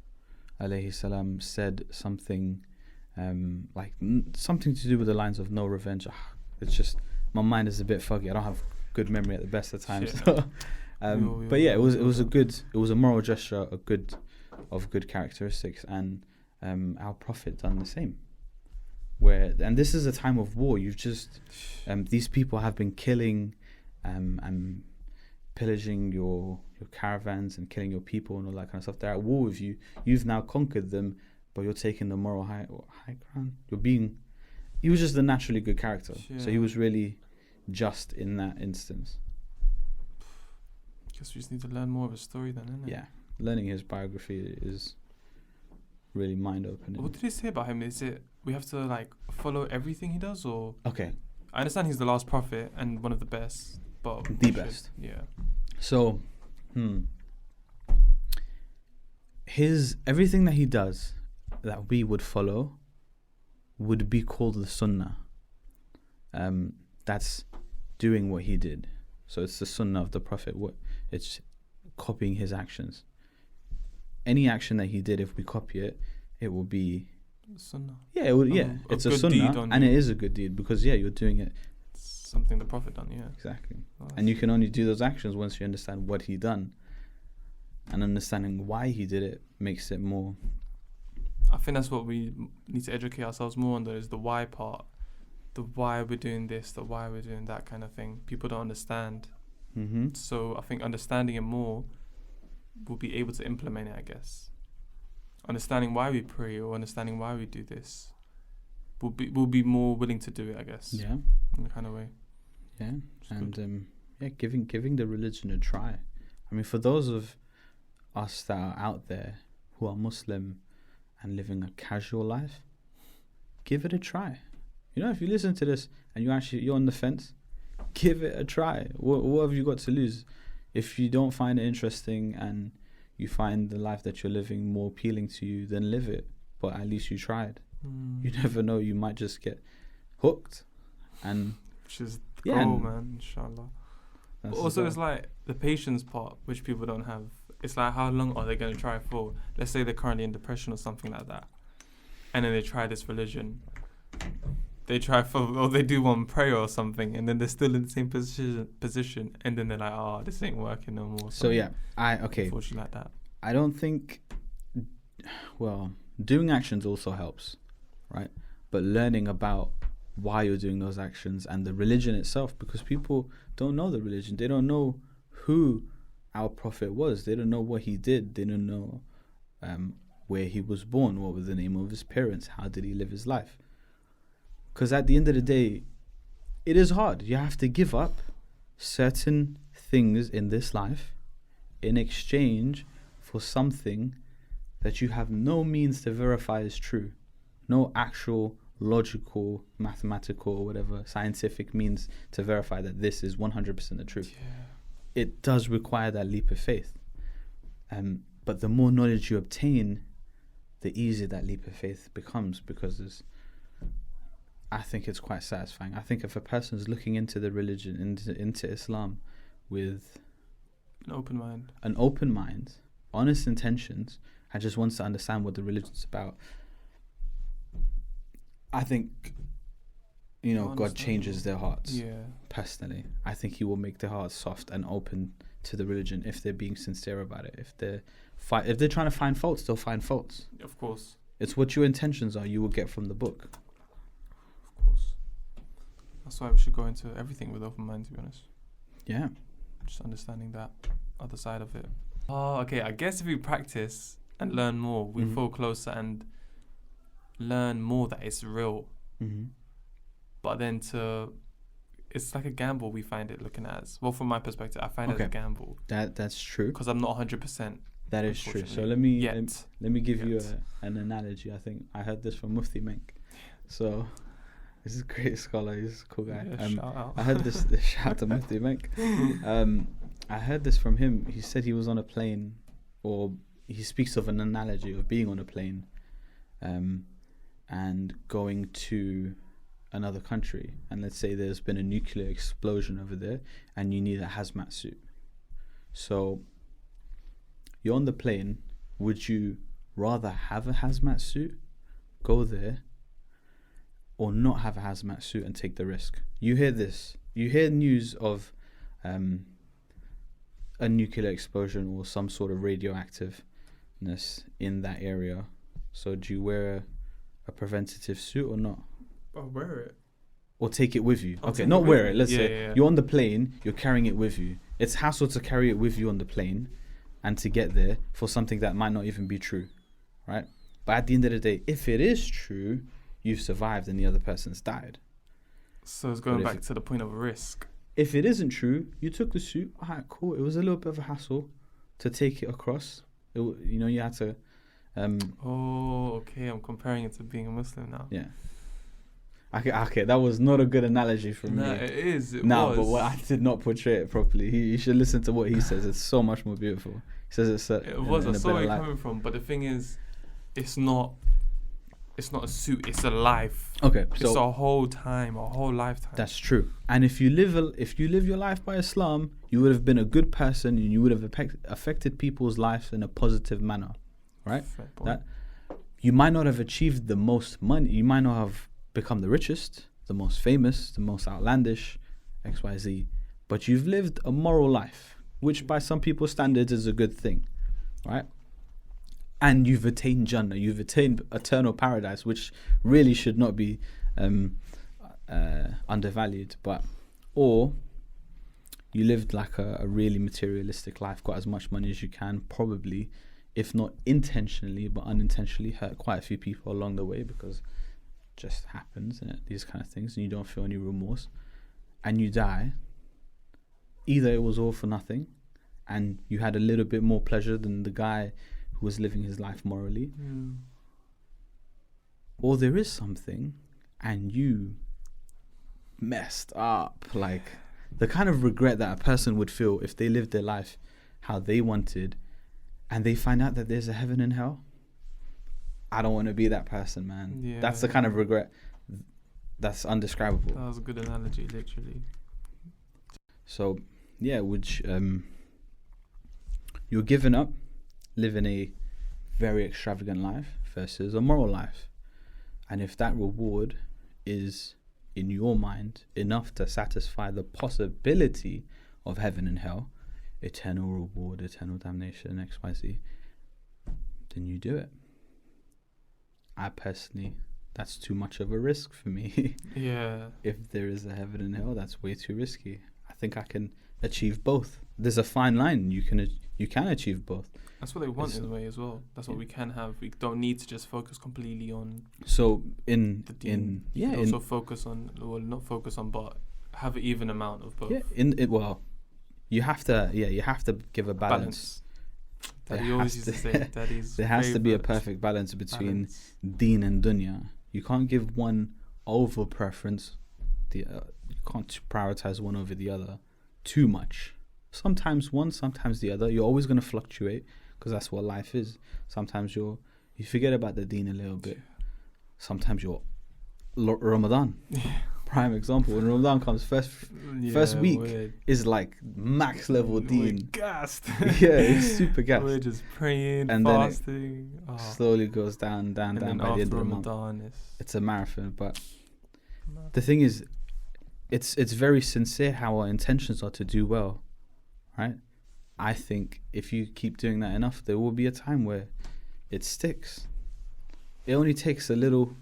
alayhi salam said something something to do with the lines of no revenge. It's just my mind is a bit foggy. I don't have good memory at the best of times. Shit. So, but yeah, it was a moral gesture, of good characteristics, and our Prophet done the same. And this is a time of war. You've just these people have been killing and pillaging your caravans and killing your people and all that kind of stuff. They're at war with you. You've now conquered them, but you're taking the moral high ground. He was just a naturally good character. Yeah. So he was really just in that instance. Guess we just need to learn more of his story then, innit? Yeah. Learning his biography is really mind-opening. What did he say about him? Is it we have to like follow everything he does, or Okay. I understand he's the last prophet and one of the best, but The best. Yeah. So, everything that he does that we would follow would be called the sunnah. That's doing what he did. So it's the sunnah of the Prophet. It's copying his actions. Any action that he did, if we copy it, it will be Sunnah. Yeah, it would. Yeah, A it's a good sunnah, deed on and you. it is a good deed because you're doing it It's something the Prophet done. Yeah. exactly. Oh, And you can only do those actions once you understand what he done, and understanding why he did it makes it more. I think that's what we need to educate ourselves more on. Though is the why part, the why we're doing this, the why we're doing that kind of thing. People don't understand. Mm-hmm. So I think understanding it more, we'll be able to implement it, I guess. Understanding why we pray or understanding why we do this, we'll be more willing to do it, I guess. Yeah, In a kind of way. yeah, It's and good. giving the religion a try. I mean, for those of us that are out there who are Muslim and living a casual life, give it a try. You know, if you listen to this and you're on the fence, give it a try. What have you got to lose? If you don't find it interesting and you find the life that you're living more appealing to you, then live it. But at least you tried. You never know, you might just get hooked. And Which is Yeah, cool, and man, inshallah. that's Also, about- it's like the patience part, which people don't have. It's like, how long are they going to try for? Let's say they're currently in depression or something like that. And then they try this religion. They try or they do one prayer or something, and then they're still in the same position. And then they're like, oh, this ain't working no more. So yeah, okay. Unfortunately like that. I don't think, well, doing actions also helps, right? But learning about why you're doing those actions and the religion itself, because people don't know the religion. They don't know who our Prophet was. They don't know what he did. They don't know where he was born, what was the name of his parents, how did he live his life. Because at the end of the day, it is hard. You have to give up certain things in this life in exchange for something that you have no means to verify is true. No actual logical, mathematical, or whatever scientific means to verify that this is 100% the truth. Yeah. It does require that leap of faith. But the more knowledge you obtain, the easier that leap of faith becomes, because I think it's quite satisfying. I think if a person is looking into the religion, into Islam, with An open mind. an open mind, honest intentions, and just wants to understand what the religion's about, I think, God Understandable. changes their hearts. Yeah. Personally, I think he will make their hearts soft and open to the religion if they're being sincere about it. If they're trying to find faults, they'll find faults. Of course. It's what your intentions are, you will get from the book. Of course. That's why we should go into everything with open mind, to be honest. Yeah. Just understanding that other side of it. Oh, okay. I guess if we practice and learn more, we Mhm. fall closer and learn more that it's real. Mm-hmm. But then it's like a gamble we find it looking at as. Well, from my perspective, I find it as a Okay. gamble. That's true. Because I'm not 100%. That is true. So unfortunately. let me give you Yet. an analogy. I think I heard this from Mufti Menk. So this is a great scholar. He's a cool guy. Yeah, shout out. I heard this. Shout out to Mufti Menk. I heard this from him. He said he was on a plane, or he speaks of an analogy of being on a plane, and going to another country. And let's say there's been a nuclear explosion over there, and you need a hazmat suit. So you're on the plane. Would you rather have a hazmat suit, go there, or not have a hazmat suit and take the risk. You hear this. You hear news of a nuclear explosion or some sort of radioactiveness in that area. So do you wear a preventative suit or not? I'll wear it. Or take it with you? I'll Okay, take not it with wear me. it. Let's Yeah, say yeah, yeah. you're on the plane, you're carrying it with you. It's hassle to carry it with you on the plane and to get there for something that might not even be true, right? But at the end of the day, if it is true, you've survived and the other person's died. So it's going But if back it- to the point of risk. If it isn't true, you took the suit. All right, cool. It was a little bit of a hassle to take it across. You had to, Oh, okay. I'm comparing it to being a Muslim now. yeah. Okay, that was not a good analogy from No, me. it is. It No, was. but I did not portray it properly. You should listen to what he says. It's so much more beautiful. He says it's It was. in I a saw better where you're light. coming from, but the thing is, it's not a suit. It's a life. Okay, It's so a whole time, a whole lifetime. that's true. And if you live your life by Islam, you would have been a good person and you would have affected people's lives in a positive manner, right? Fair point. That you might not have achieved the most money. You might not have become the richest, the most famous, the most outlandish, XYZ, but you've lived a moral life, which by some people's standards is a good thing, right? And you've attained Jannah, you've attained eternal paradise, which really should not be undervalued. Or you lived like a really materialistic life, got as much money as you can, probably, if not intentionally, but unintentionally hurt quite a few people along the way because it just happens, these kind of things, and you don't feel any remorse, and you die. Either it was all for nothing, and you had a little bit more pleasure than the guy who was living his life morally, or there is something and you messed up, like the kind of regret that a person would feel if they lived their life how they wanted and they find out that there's a heaven and hell. I don't want to be that person, man. Yeah. That's the kind of regret that's undescribable. That was a good analogy, literally. So yeah, you're giving up living a very extravagant life versus a moral life. And if that reward is, in your mind, enough to satisfy the possibility of heaven and hell, eternal reward, eternal damnation, XYZ, then you do it. I personally, that's too much of a risk for me. Yeah. If there is a heaven and hell, that's way too risky. I think I can achieve both. There's a fine line. You can achieve both. That's what they want It's- in a way as well. That's what yeah. we can have. We don't need to just focus completely on So in the deen. You can in also focus on, well, not focus on, but have an even amount of both. yeah in it well, you have to give a balance. There Daddy always has used to to- say, Daddy's There has to be a favourite perfect balance between balance. deen and dunya. You can't give one over preference. You can't prioritize one over the other too much. Sometimes one, sometimes the other. You're always going to fluctuate because that's what life is. Sometimes you forget about the deen a little bit. Sometimes you're Ramadan. Prime example. When Ramadan comes, first week we're is like max level deen. gassed. Yeah, it's super gas. We're just praying, And then it fasting. Slowly goes down and by then the end of after the month. Ramadan, It's a marathon, but the thing is, it's very sincere how our intentions are to do well, right? I think if you keep doing that enough, there will be a time where it sticks. It only takes a little.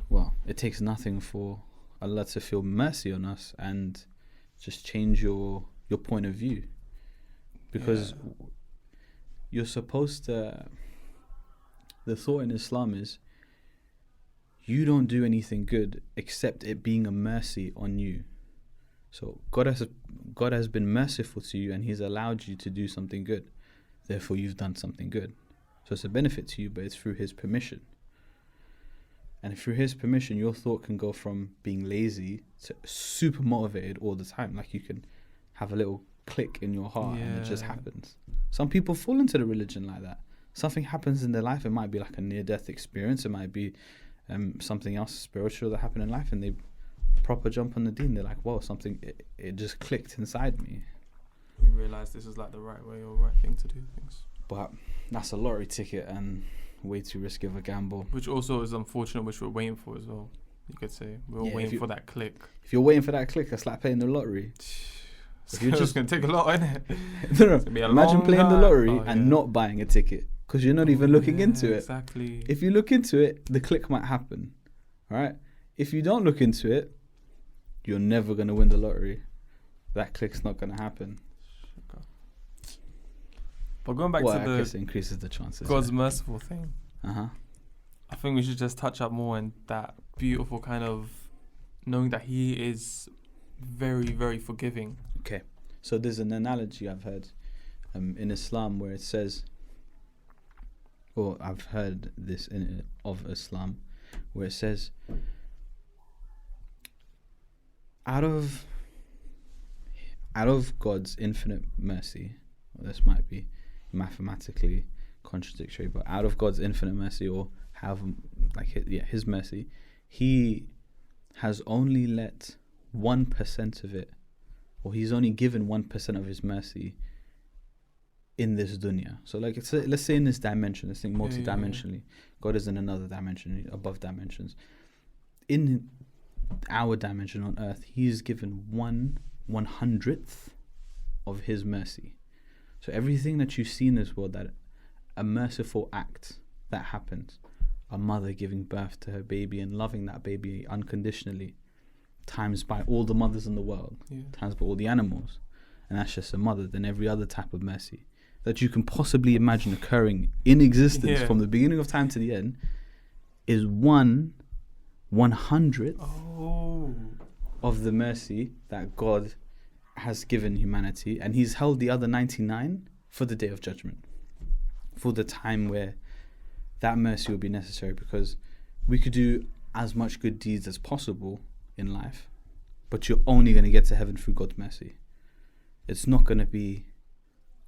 Well, it takes nothing for Allah to feel mercy on us and just change your point of view, because you're supposed to. The thought in Islam is, you don't do anything good except it being a mercy on you. So God has been merciful to you and He's allowed you to do something good. Therefore, you've done something good. So it's a benefit to you, but it's through His permission. And through His permission, your thought can go from being lazy to super motivated all the time. Like you can have a little click in your heart and it just Yeah. happens. Some people fall into the religion like that. Something happens in their life. It might be like a near-death experience. It might be something else spiritual that happened in life, and they proper jump on the deen. They're like, whoa, it just clicked inside me. You realise this is like the right way or right thing to do things. But that's a lottery ticket and way too risky of a gamble. Which also is unfortunate, which we're waiting for as well. You could say we're all Yeah, if waiting you- for that click. If you're waiting for that click, it's like playing the lottery. If you're you're just- just gonna take a lot, innit? No. It's gonna be a Imagine long playing the time. lottery Oh, and yeah. not buying a ticket because you're not even looking into it. Exactly. If you look into it, the click might happen. All right. If you don't look into it, you're never gonna win the lottery. That click's not gonna happen. But going back Well, to I the guess it increases the chances. God's merciful thing, Uh-huh. I think we should just touch up more on that beautiful kind of knowing that He is very, very forgiving. Okay. So there's an analogy I've heard in Islam where it says, or I've heard this of Islam, where it says, out of God's infinite mercy, well, this might be mathematically contradictory, but out of God's infinite mercy, or His mercy, He has only let 1% of it, or He's only given 1% of His mercy in this dunya. So like let's say in this dimension, let's think multi-dimensionally, God is in another dimension, above dimensions. In our dimension on earth, He's given 1/100th of His mercy. So everything that you see in this world, that a merciful act that happens, a mother giving birth to her baby and loving that baby unconditionally, times by all the mothers in the world, times by all the animals, and that's just a mother, then every other type of mercy that you can possibly imagine occurring in existence from the beginning of time to the end is 1/100th of the mercy that God has given humanity, and He's held the other 99 for the day of judgment, for the time where that mercy will be necessary, because we could do as much good deeds as possible in life, but you're only going to get to heaven through God's mercy. It's not going to be,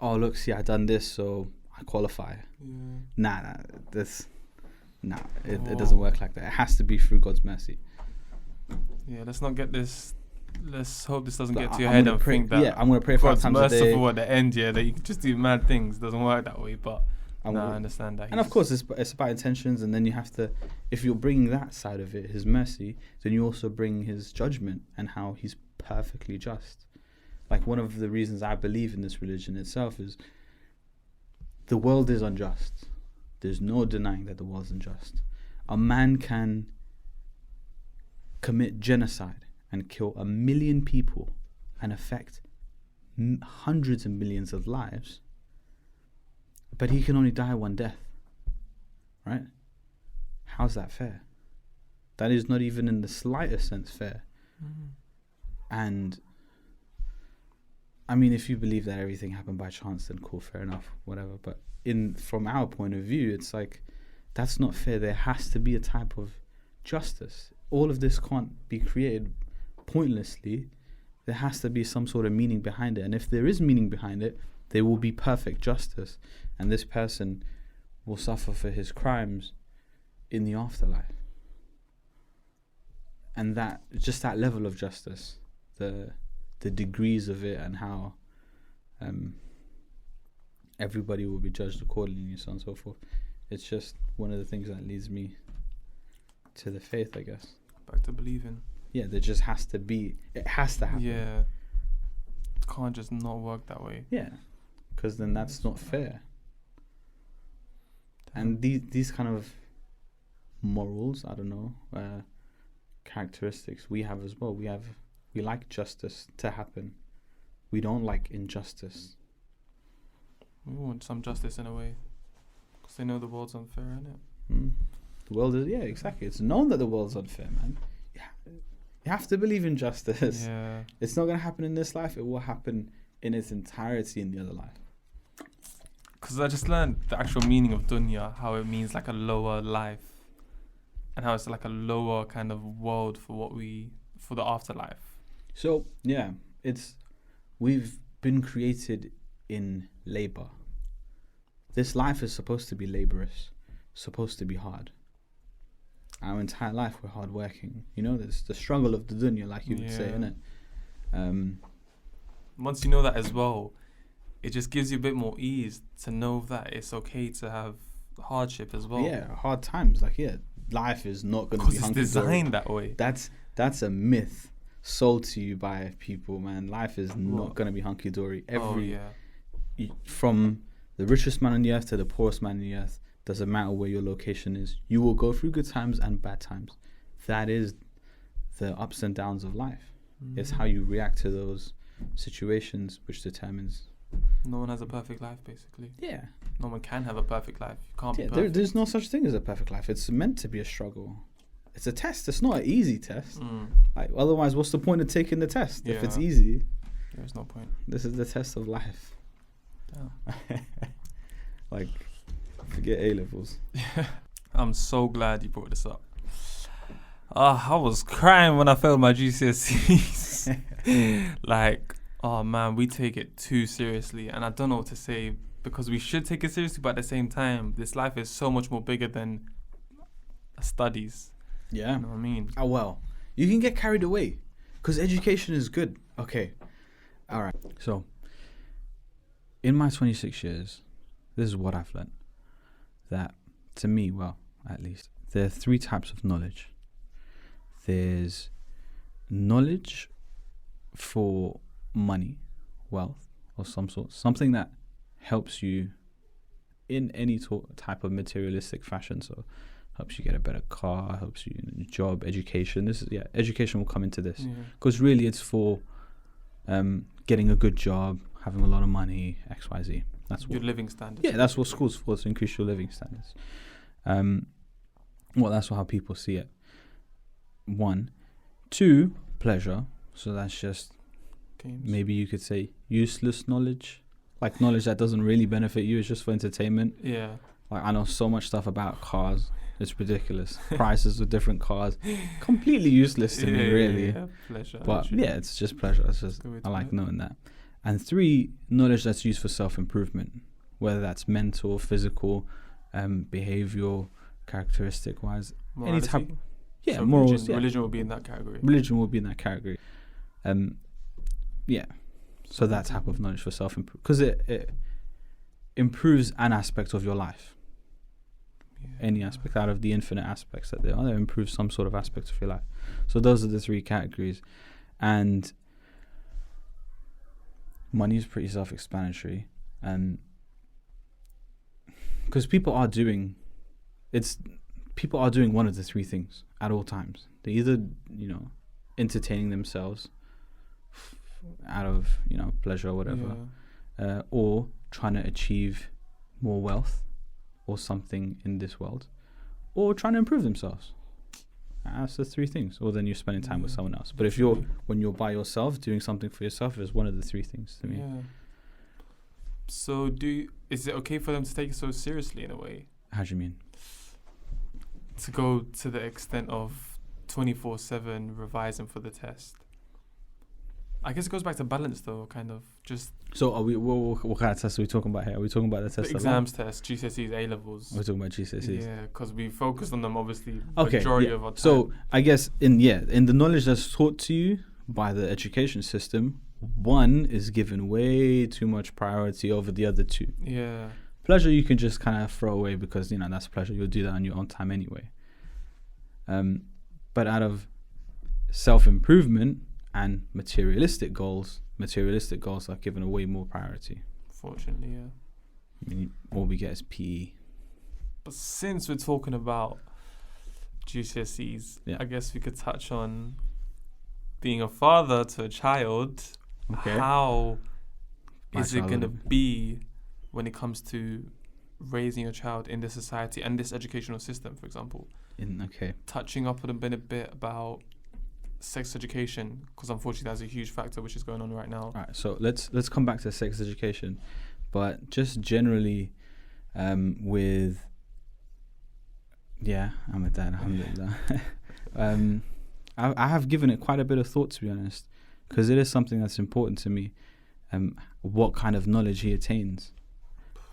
oh look, see, I done this, so I qualify. It doesn't work like that. It has to be through God's mercy. Yeah, let's not get this. Let's hope this doesn't But get to your I'm head gonna and pray, think that I'm going to pray 5 God's times a day. merciful at the end, that you can just do mad things. Doesn't work that way, but I understand that. And of course, it's about intentions, and then you have to, if you're bringing that side of it, His mercy, then you also bring His judgment and how He's perfectly just. Like, one of the reasons I believe in this religion itself is the world is unjust. There's no denying that the world's unjust. A man can commit genocide and kill 1 million people and affect hundreds of millions of lives, but he can only die one death, right? How's that fair? That is not even in the slightest sense fair. And I mean, if you believe that everything happened by chance, then cool, fair enough, whatever. But from our point of view, it's like, that's not fair. There has to be a type of justice. All of this can't be created pointlessly. There has to be some sort of meaning behind it. And if there is meaning behind it, there will be perfect justice. And this person will suffer for his crimes in the afterlife. And that, just that level of justice, the degrees of it, and how everybody will be judged accordingly, and so on and so forth. It's just one of the things that leads me to the faith, I guess. Back to believing. Yeah, there just has to be, it has to happen. Yeah. It can't just not work that way. Yeah, because then that's not fair. And these kind of morals, I don't know, characteristics we have as well. We like justice to happen. We don't like injustice. We want some justice in a way, because they know the world's unfair, innit? The world is, yeah, exactly. It's known that the world's unfair, man. You have to believe in justice. Yeah. It's not going to happen in this life. It will happen in its entirety in the other life. Because I just learned the actual meaning of dunya, how it means like a lower life, and how it's like a lower kind of world for the afterlife. So, yeah, we've been created in labor. This life is supposed to be laborious, supposed to be hard. Our entire life we're hardworking. You know, there's the struggle of the dunya, like you would say, innit? Once you know that as well, it just gives you a bit more ease to know that it's okay to have hardship as well. Yeah, hard times. Like, yeah, life is not going to Because be it's hunky-dory. designed that way. That's a myth sold to you by people, man. Life is not What? going to be hunky-dory. Oh yeah. From the richest man on the earth to the poorest man on the earth, doesn't matter where your location is. You will go through good times and bad times. That is the ups and downs of life. It's how you react to those situations which determines. No one has a perfect life, basically. Yeah. No one can have a perfect life. You can't be Yeah, perfect. there's no such thing as a perfect life. It's meant to be a struggle. It's a test. It's not an easy test. Like, otherwise, what's the point of taking the test if it's Yeah. easy? There's no point. This is the test of life. Yeah. Like, forget A levels. I'm so glad you brought this up. I was crying when I failed my GCSEs. Like, oh man, we take it too seriously, and I don't know what to say, because we should take it seriously, but at the same time, this life is so much more bigger than studies. Yeah. You know what I mean? Oh, well, you can get carried away because education is good. Okay. All right. So, in my 26 years, this is what I've learned. That, to me, well, at least, there are 3 types of knowledge. There's knowledge for money, wealth, or some sort, something that helps you in any type of materialistic fashion. So, helps you get a better car, helps you in a job, education. Education will come into this because really it's for getting a good job, having a lot of money, XYZ. That's Your what living standards. Yeah, that's what school's for, to increase your living standards. Well, that's how people see it. 1. 2, pleasure. So that's just Games. maybe you could say useless knowledge, like knowledge that doesn't really benefit you. It's just for entertainment. Yeah. Like, I know so much stuff about cars. It's ridiculous. Prices of different cars, completely useless to me, really. Yeah, pleasure. But literally. yeah, it's just pleasure. It's just Good way I to like put it. knowing that. And 3, knowledge that's used for self-improvement, whether that's mental, physical, behavioral, characteristic-wise. Any type. Morality. Yeah, So morals. Religion, Yeah. religion will be in that category. Religion will be in that category. Yeah. So that type of knowledge for self-improvement, because it improves an aspect of your life. Yeah. Any aspect out of the infinite aspects that there are, they improve some sort of aspect of your life. So those are the 3 categories. And money is pretty self-explanatory, and because people are doing one of the 3 things at all times. They're either entertaining themselves out of pleasure or whatever, or trying to achieve more wealth or something in this world, or trying to improve themselves. That's the 3 things. Or then you're spending time with someone else. But if when you're by yourself doing something for yourself, it's one of the 3 things to me. Yeah. So is it okay for them to take it so seriously in a way? How do you mean? To go to the extent of 24/7 revising for the test? I guess it goes back to balance though, kind of. Just So are we? What kind of test are we talking about here? Are we talking about the test? the exams test, GCSEs, A levels. We're talking about GCSEs. Yeah, because we focused on them obviously Okay. majority Yeah. of our time. So I guess in the knowledge that's taught to you by the education system, 1 is given way too much priority over the other 2. yeah, Pleasure you can just kind of throw away because that's pleasure. You'll do that on your own time anyway. But out of self-improvement and materialistic goals are given a way more priority. fortunately, yeah. I mean, all we get is PE. But since we're talking about GCSEs, Yeah. I guess we could touch on being a father to a child. Okay. How My is it child going to will- be when it comes to raising a child in this society and this educational system, for example? Okay. Touching up a bit about sex education, because unfortunately that's a huge factor which is going on right now. All right. So let's come back to sex education, but just generally, with. Yeah, I'm a dad. Alhamdulillah. I have given it quite a bit of thought, to be honest, because it is something that's important to me. What kind of knowledge he attains.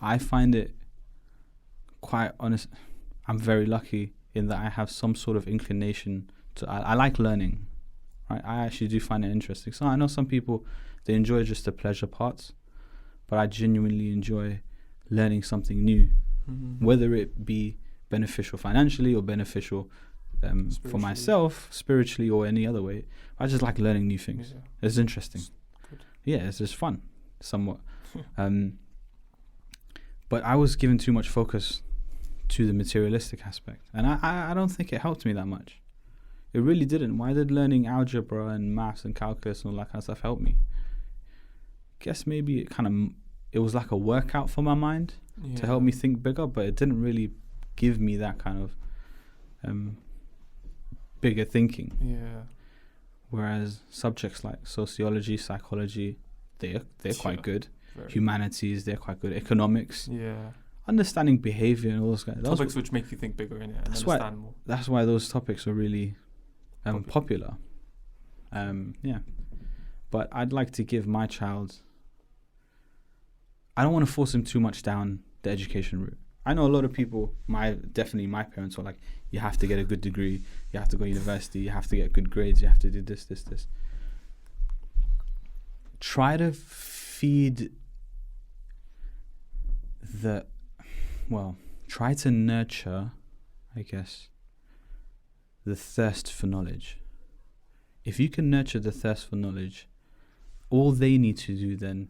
I find it quite honest. I'm very lucky in that I have some sort of inclination to. I like learning, right? I actually do find it interesting. So I know some people, they enjoy just the pleasure parts, but I genuinely enjoy learning something new, Mm-hmm. whether it be beneficial financially or beneficial for Spiritually. myself, spiritually, or any other way. I just like learning new things. Yeah. It's interesting. Good. Yeah, it's just fun, somewhat. But I was given too much focus to the materialistic aspect, and I don't think it helped me that much. It really didn't. Why did learning algebra and maths and calculus and all that kind of stuff help me? Guess maybe it was like a workout for my mind to help me think bigger, but it didn't really give me that kind of bigger thinking. Yeah. Whereas subjects like sociology, psychology, they're quite good. Very. Humanities, they're quite good. Economics, Yeah. understanding behavior and all those kind of Topics which make you think bigger in it and That's why- understand more. That's why those topics are really popular. Yeah. But I'd like to give my child, I don't want to force him too much down the education route. I know a lot of people, definitely my parents were like, you have to get a good degree, you have to go to university, you have to get good grades, you have to do this. Try to feed try to nurture, I guess, the thirst for knowledge. If you can nurture the thirst for knowledge, all they need to do then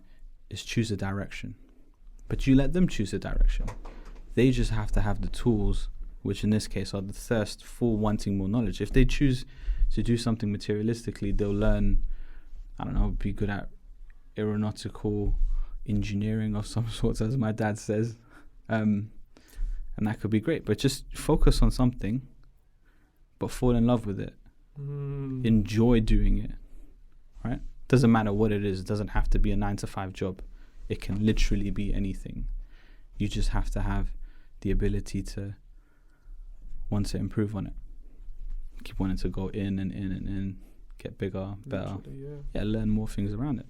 is choose a direction. But you let them choose a direction. They just have to have the tools, which in this case are the thirst for wanting more knowledge. If they choose to do something materialistically, they'll learn, I don't know, be good at aeronautical engineering of some sort, as my dad says. And that could be great. But just focus on something, but fall in love with it. Enjoy doing it, right? Doesn't matter what it is. It doesn't have to be a 9-to-5 job. It can literally be anything. You just have to have the ability to want to improve on it. Keep wanting to go in, get bigger, better. Yeah, learn more things around it.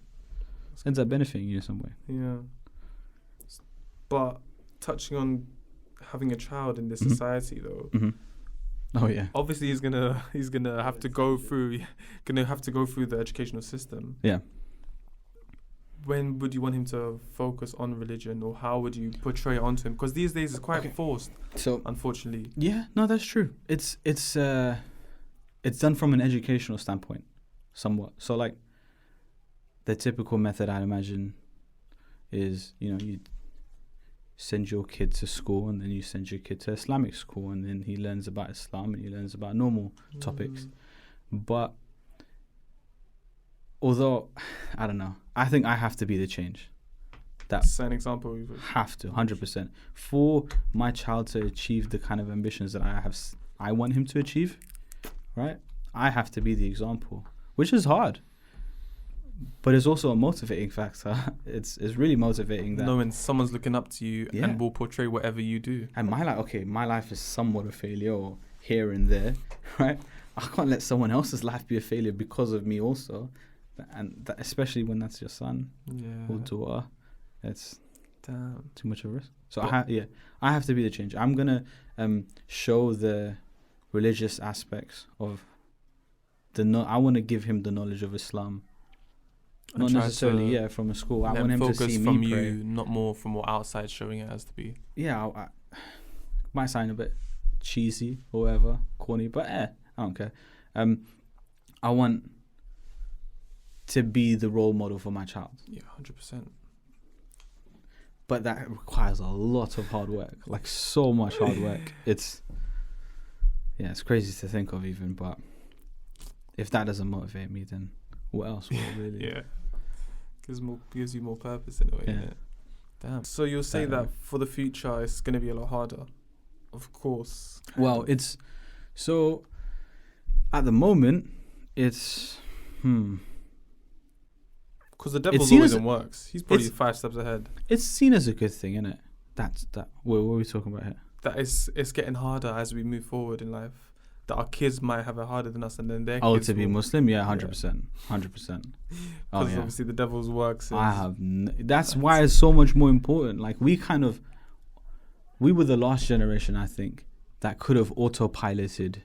Ends up benefiting you in some way. Yeah. But touching on having a child in this Mhm. society, though, Oh yeah. obviously he's gonna have to go through the educational system. Yeah. When would you want him to focus on religion, or how would you portray it onto him? Because these days it's quite forced, So unfortunately. yeah, no, that's true. It's done from an educational standpoint, somewhat. So like, the typical method I'd imagine is, you send your kid to school, and then you send your kid to Islamic school, and then he learns about Islam and he learns about normal topics. But although, I don't know, I think I have to be the change. That's an example. Have to, 100%. For my child to achieve the kind of ambitions that I want him to achieve, right? I have to be the example, which is hard. But it's also a motivating factor. It's really motivating that. Knowing someone's looking up to you Yeah. and will portray whatever you do. And my life is somewhat a failure, or here and there, right? I can't let someone else's life be a failure because of me also. And that, especially when that's your son or daughter, it's Damn. too much of a risk. So I have to be the change. I'm going to show the religious aspects of I want to give him the knowledge of Islam. Not necessarily, from a school. I want him to see me from pray. you, not more from what outside showing it as to be. Yeah, I might sound a bit cheesy or whatever, corny, but I don't care. I want to be the role model for my child. Yeah, 100%. But that requires a lot of hard work, like so much hard work. It's crazy to think of even, but if that doesn't motivate me, then what else will really? Yeah. Gives you more purpose in a way, Yeah. innit? Damn. So you'll say that for the future it's going to be a lot harder. Of course. Well, it's so at the moment it's because the devil's seen always as- in works. He's probably it's- 5 steps ahead. It's seen as a good thing, isn't it? What are we talking about here? That it's getting harder as we move forward in life. That our kids might have it harder than us, and then their kids To be will. Muslim, 100%. Because Oh yeah. obviously the devil's works. That's why it's so much more important. Like we were the last generation, I think, that could have autopiloted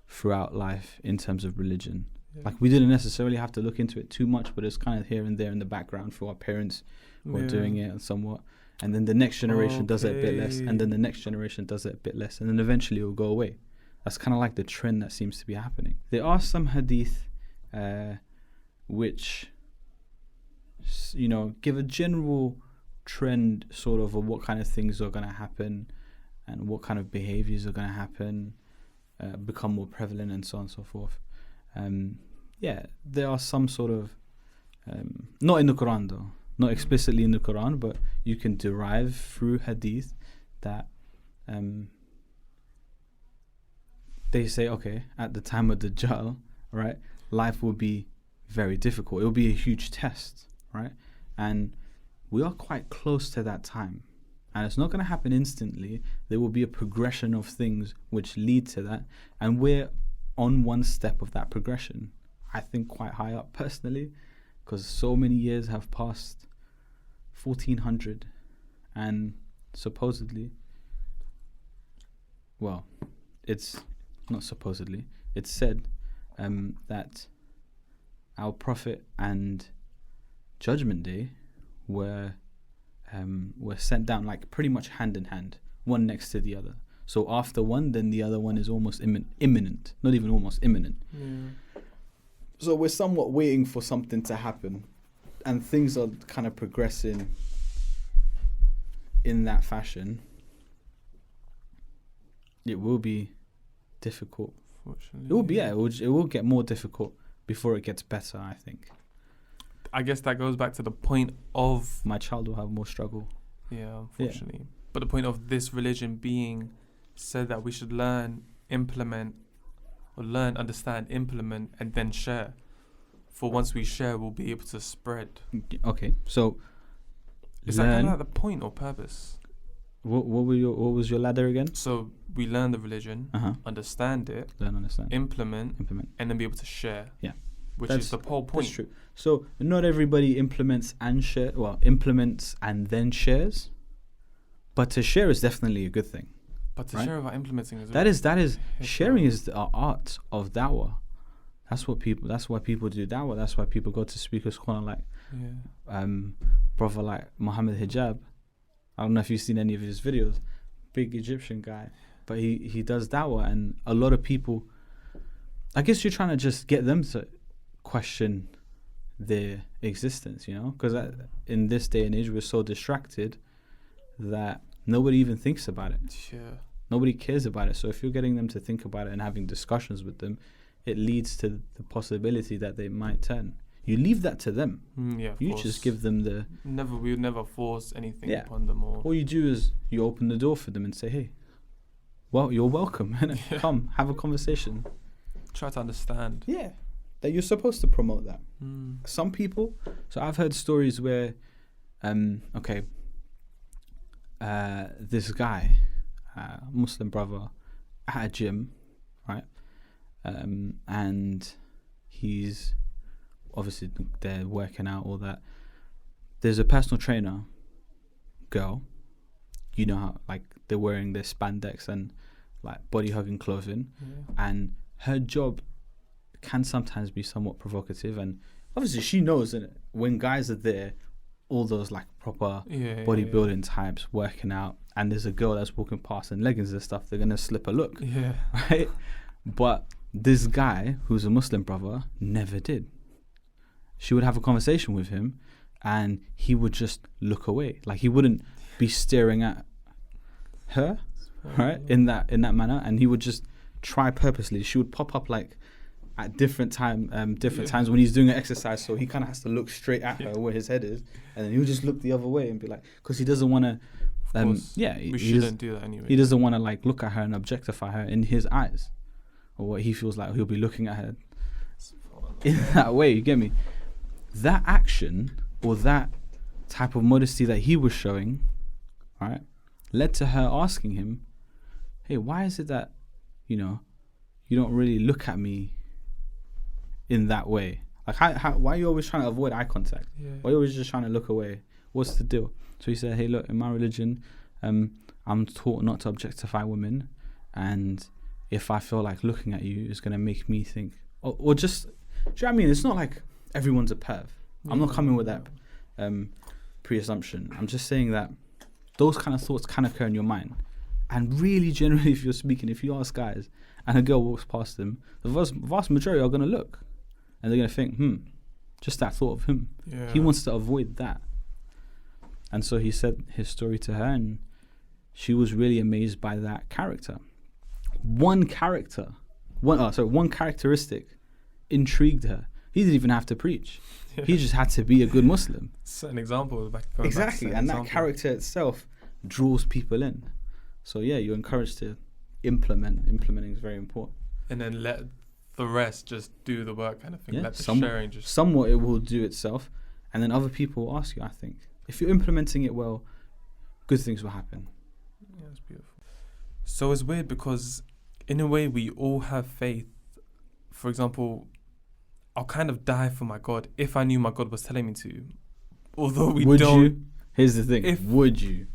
throughout life in terms of religion. Yeah. Like we didn't necessarily have to look into it too much, but it's kind of here and there in the background for our parents who are doing it and somewhat. and then the next generation does it a bit less, and then the next generation does it a bit less, and then eventually it will go away. That's kind of like the trend that seems to be happening. There are some hadith which, you know, give a general trend sort of what kind of things are going to happen and what kind of behaviors are going to happen, become more prevalent, and so on and so forth. There are some sort of, not in the Quran though, not explicitly in the Quran, but you can derive through hadith that they say, okay, at the time of Dajjal, right, life will be very difficult. It will be a huge test, right? And we are quite close to that time. And it's not going to happen instantly. There will be a progression of things which lead to that. And we're on one step of that progression. I think quite high up personally, because so many years have passed, 1400, and supposedly, well, it's not supposedly, it's said that our Prophet and Judgment Day were sent down like pretty much hand in hand, one next to the other. So after one, then the other one is almost imminent, not even almost imminent. Yeah. So we're somewhat waiting for something to happen, and things are kind of progressing in that fashion. It will be difficult. Fortunately, It will be, it will get more difficult before it gets better, I think. I guess that goes back to the point of, My child will have more struggle. yeah, unfortunately. But the point of this religion being said that we should learn, implement, understand, implement, and then share. For once we share, we'll be able to spread. Okay, so Is that kind of like the point or purpose? What was your ladder again? So we learn the religion, understand it, Learn, understand, implement, implement. and then be able to share. Yeah. Which That's- is the whole point. That's true. So not everybody implements and then shares, but to share is definitely a good thing. But to Right? share without implementing is That is Yes, sharing sir. is the art of da'wah. That's why people do da'wah. That's why people go to speakers corner like yeah. brother like Muhammad Hijab. I don't know if you've seen any of his videos. Big Egyptian guy, but he does da'wah, and a lot of people, I guess you're trying to just get them to question their existence, you know, because in this day and age we're so distracted that nobody even thinks about it. Yeah. Nobody cares about it. So if you're getting them to think about it and having discussions with them, it leads to the possibility that they might turn. You leave that to them. Yeah. Of You course. just give them the... We would never force anything Yeah. upon them or. All you do is you open the door for them and say, hey, well, you're welcome. Yeah. Come, have a conversation. Try to understand. Yeah. That you're supposed to promote that. Mm. Some people... So I've heard stories where, this guy, Muslim brother, at a gym, right? And he's obviously they're working out, all that. There's a personal trainer girl, you know how like they're wearing their spandex and like body hugging clothing, Yeah. and her job can sometimes be somewhat provocative, and obviously she knows that when guys are there, all those like proper bodybuilding types working out, and there's a girl that's walking past in leggings and stuff, they're gonna slip a look. Yeah. Right? But this guy, who's a Muslim brother, never did. She would have a conversation with him and he would just look away. Like he wouldn't be staring at her, right? In that manner. And he would just try purposely. She would pop up like at different times when he's doing an exercise, so he kind of has to look straight at her where his head is, and then he would just look the other way and be like, because he doesn't want to we shouldn't do that anyway. he doesn't want to like look at her and objectify her in his eyes, or what he feels like he'll be looking at her in that way. You get me? That action or that type of modesty that he was showing, right, led to her asking him, hey, why is it that, you don't really look at me in that way? Like, why are you always trying to avoid eye contact? Yeah. Why are you always just trying to look away? What's the deal? So he said, hey, look, in my religion, I'm taught not to objectify women, and if I feel like looking at you is going to make me think, or just, do you know what I mean? It's not like everyone's a perv. I'm not coming with that pre-assumption. I'm just saying that those kind of thoughts can occur in your mind. And really, generally, if you're speaking, if you ask guys and a girl walks past them, the vast majority are going to look. And they're going to think, just that thought of him. Yeah. He wants to avoid that. And so he said his story to her, and she was really amazed by that character. One characteristic intrigued her. He didn't even have to preach. Yeah. He just had to be a good Muslim. Set an example. Exactly. And that character itself draws people in. So yeah, you're encouraged to implement. Implementing is very important. And then let the rest just do the work kind of thing. Yeah, Let the sharing just... Somewhat it will do itself. And then other people will ask you, I think. If you're implementing it well, good things will happen. Yeah, it's beautiful. So it's weird because in a way we all have faith. For example, I'll kind of die for my God if I knew my God was telling me to. Although we would don't... you? Here's the thing. Would you?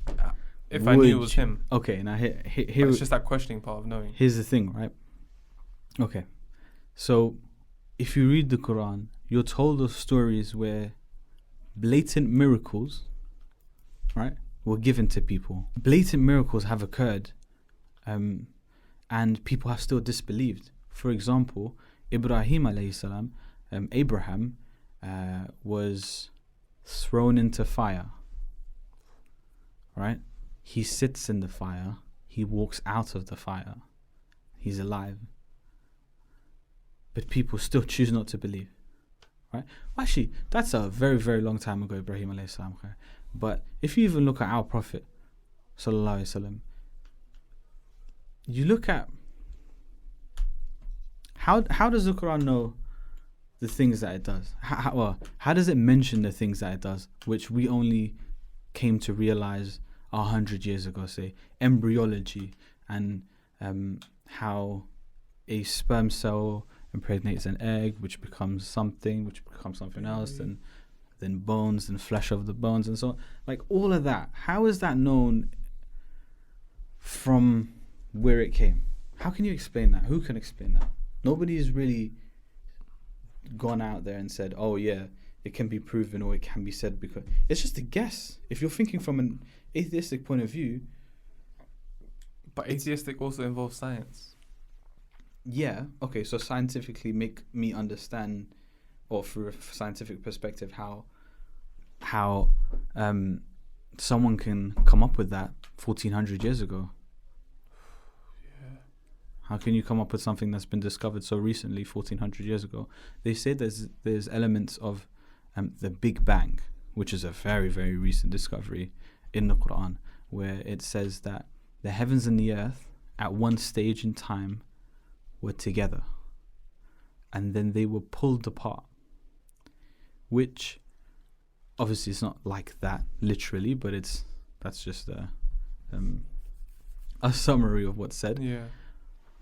If I knew it was him. Okay, now here it's just that questioning part of knowing. Here's the thing, right? Okay. So, if you read the Quran, you're told of stories where blatant miracles, right, were given to people. Blatant miracles have occurred, and people have still disbelieved. For example, Ibrahim alayhi salam, Abraham, was thrown into fire, right? He sits in the fire. He walks out of the fire. He's alive. But people still choose not to believe, right? Actually, that's a very, very long time ago, Ibrahim alayhi salam. But if you even look at our Prophet, sallallahu alaihi wasallam, you look at how does the Quran know the things that it does? How does it mention the things that it does, which we only came to realize 100 years ago? Say embryology and how a sperm cell impregnates an egg, which becomes something else, and then bones and flesh of the bones and so on. Like all of that, how is that known from where it came? How can you explain that? Who can explain that? Nobody's really gone out there and said, oh yeah, it can be proven or it can be said, because it's just a guess. If you're thinking from an atheistic point of view. But atheistic also involves science. Yeah, okay, so scientifically make me understand, or through a scientific perspective, how someone can come up with that 1400 years ago. Yeah. How can you come up with something that's been discovered so recently, 1400 years ago? They say there's elements of the Big Bang, which is a very, very recent discovery in the Quran, where it says that the heavens and the earth at one stage in time were together, and then they were pulled apart, which obviously it's not like that literally, but that's just a summary of what's said. Yeah.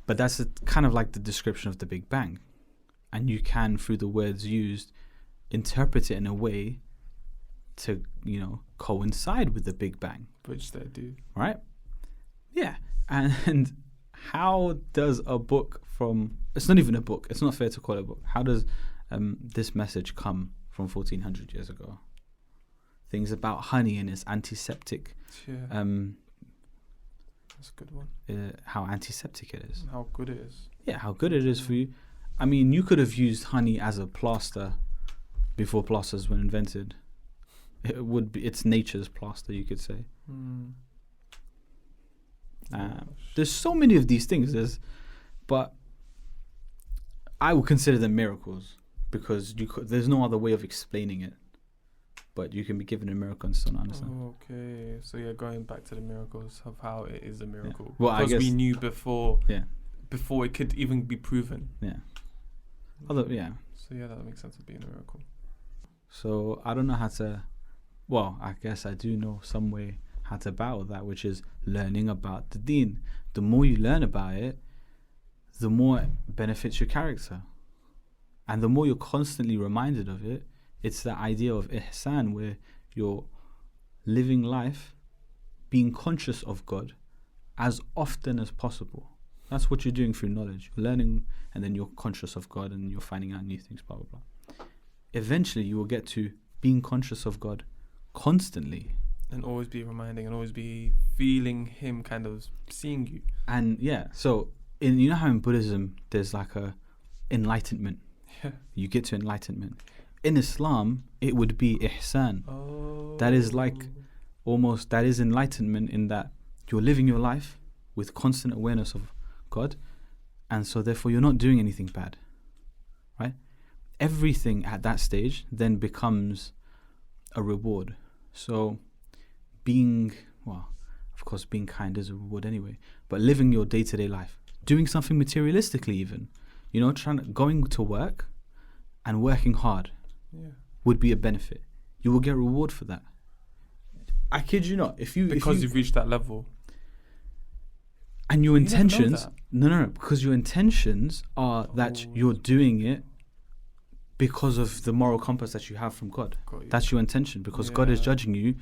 But that's kind of like the description of the Big Bang, and you can, through the words used, interpret it in a way to, coincide with the Big Bang. Which they do. Right? Yeah. And how does a book from... It's not even a book. It's not fair to call it a book. How does this message come from 1400 years ago? Things about honey and its antiseptic. Yeah. That's a good one. How antiseptic it is. How good it is. Yeah, how good it is for you. I mean, you could have used honey as a plaster before plasters were invented. It's nature's plaster, you could say. There's so many of these things. But I would consider them miracles, because there's no other way of explaining it. But you can be given a miracle and still not understand. Okay, so yeah, going back to the miracles of how it is a miracle. Yeah. Well, because I guess we knew before. Yeah. Before it could even be proven. Yeah. So yeah, that makes sense of being a miracle. So I don't know how to. Well, I guess I do know some way how to battle that, which is learning about the deen. The more you learn about it, the more it benefits your character, and the more you're constantly reminded of it. It's the idea of ihsan, where you're living life being conscious of God as often as possible. That's what you're doing through knowledge. You're learning, and then you're conscious of God, and you're finding out new things, blah, blah, blah. Eventually, you will get to being conscious of God constantly. And always be reminding and always be feeling him kind of seeing you. And yeah, so you know how in Buddhism there's like a enlightenment. Yeah. You get to enlightenment. In Islam, it would be ihsan. Oh. That is like that is enlightenment in that you're living your life with constant awareness of God, and so therefore you're not doing anything bad, right? Everything at that stage then becomes a reward. So of course being kind is a reward anyway, but living your day-to-day life, doing something materialistically even, going to work and working hard would be a benefit. You will get reward for that. I kid you not. Because you've reached that level. And your intentions, never know no, because your intentions are that you're doing it because of the moral compass that you have from God. That's your intention, because God is judging you.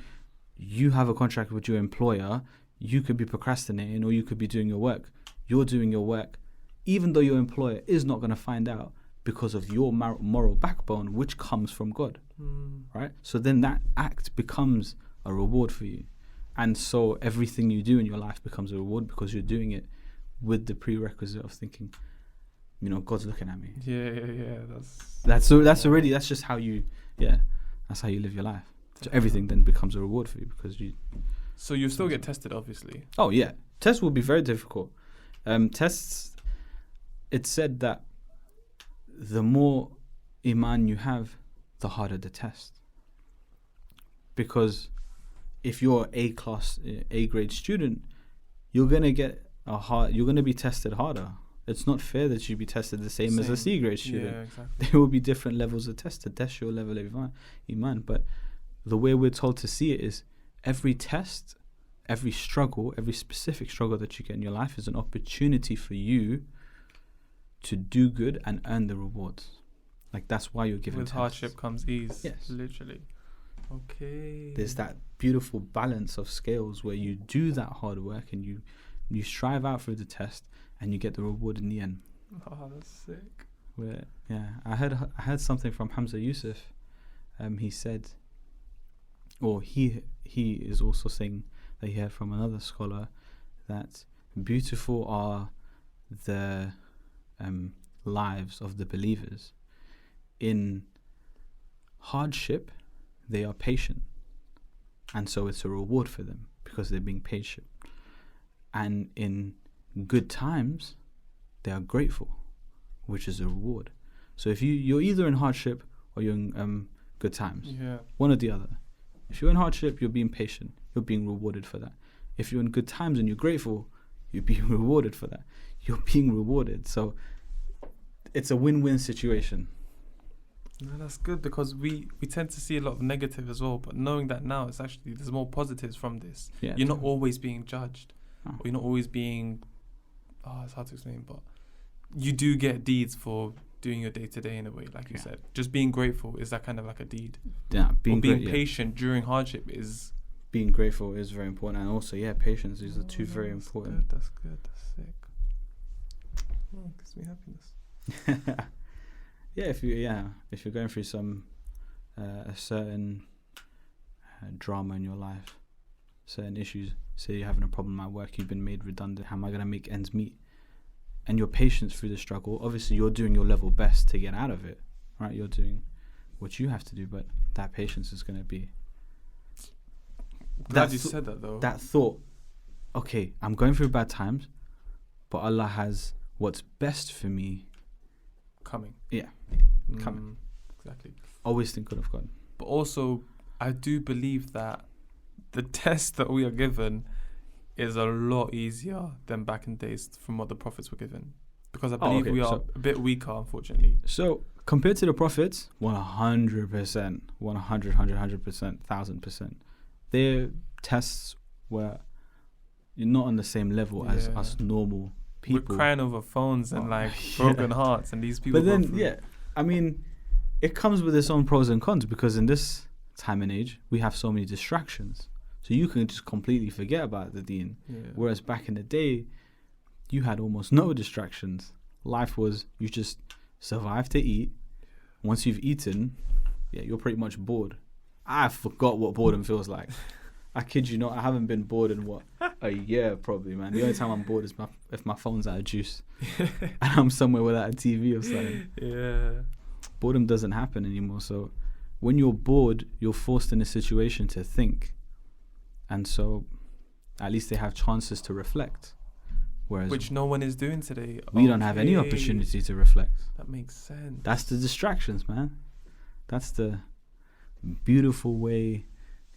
You have a contract with your employer. You could be procrastinating, or you could be doing your work. You're doing your work, even though your employer is not going to find out, because of your moral backbone, which comes from God, right? So then that act becomes a reward for you. And so everything you do in your life becomes a reward, because you're doing it with the prerequisite of thinking, God's looking at me. Yeah. That's just how that's how you live your life. So everything then becomes a reward for you, because you. So you still get tested, obviously. Oh yeah, tests will be very difficult. Tests. It's said that the more iman you have, the harder the test. Because if you're A grade student, you're gonna be tested harder. It's not fair that you be tested the same as a C grade student. Yeah, exactly. There will be different levels of test to test your level of iman. But the way we're told to see it is every test, every struggle, every specific struggle that you get in your life is an opportunity for you to do good and earn the rewards. Like, that's why you're given With tests. hardship comes ease. Yes. Literally. Okay. There's that beautiful balance of scales where you do that hard work and you strive out through the test and you get the reward in the end. Oh, that's sick. I heard something from Hamza Yusuf. He said, or he is also saying that he heard from another scholar that beautiful are the lives of the believers. In hardship, they are patient, and so it's a reward for them because they're being patient. And in good times, they are grateful, which is a reward. So if you're either in hardship or you're in good times, one or the other. If you're in hardship, you're being patient, you're being rewarded for that. If you're in good times and you're grateful, you're being rewarded for that. You're being rewarded. So it's a win-win situation. No, that's good, because we tend to see a lot of negative as well, but knowing that now, it's actually, there's more positives from this. You're not always being judged, or you're not always being, it's hard to explain, but you do get deeds for doing your day-to-day in a way, like you said. Just being grateful is that kind of like a deed. Yeah, being patient during hardship is... Being grateful is very important, and also, patience. These are two very important. That's good. That's sick. Oh, gives me happiness. If you're going through some a certain drama in your life, certain issues, say you're having a problem at work, you've been made redundant, how am I going to make ends meet? And your patience through the struggle, obviously you're doing your level best to get out of it, right? You're doing what you have to do, but that patience is going to be... Glad you said that, though. That thought, okay, I'm going through bad times, but Allah has what's best for me coming. Coming. Exactly. Always think good of God. But also, I do believe that the test that we are given is a lot easier than back in days from what the prophets were given. Because I believe we are a bit weaker, unfortunately. So, compared to the prophets, 100%, 100%, 1000%. Their tests were not on the same level as us normal people. We're crying over phones and broken hearts, and these people. But then, I mean, it comes with its own pros and cons, because in this time and age, we have so many distractions. So you can just completely forget about the deen. Whereas back in the day, you had almost no distractions. Life was, you just survive to eat. Once you've eaten, you're pretty much bored. I forgot what boredom feels like. I kid you not, I haven't been bored in a year probably, man. The only time I'm bored is if my phone's out of juice and I'm somewhere without a TV or something. Yeah. Boredom doesn't happen anymore. So when you're bored, you're forced in a situation to think, and so at least they have chances to reflect. Whereas Which no one is doing today. we don't have any Okay. opportunity to reflect. That makes sense. That's the distractions, man. That's the beautiful way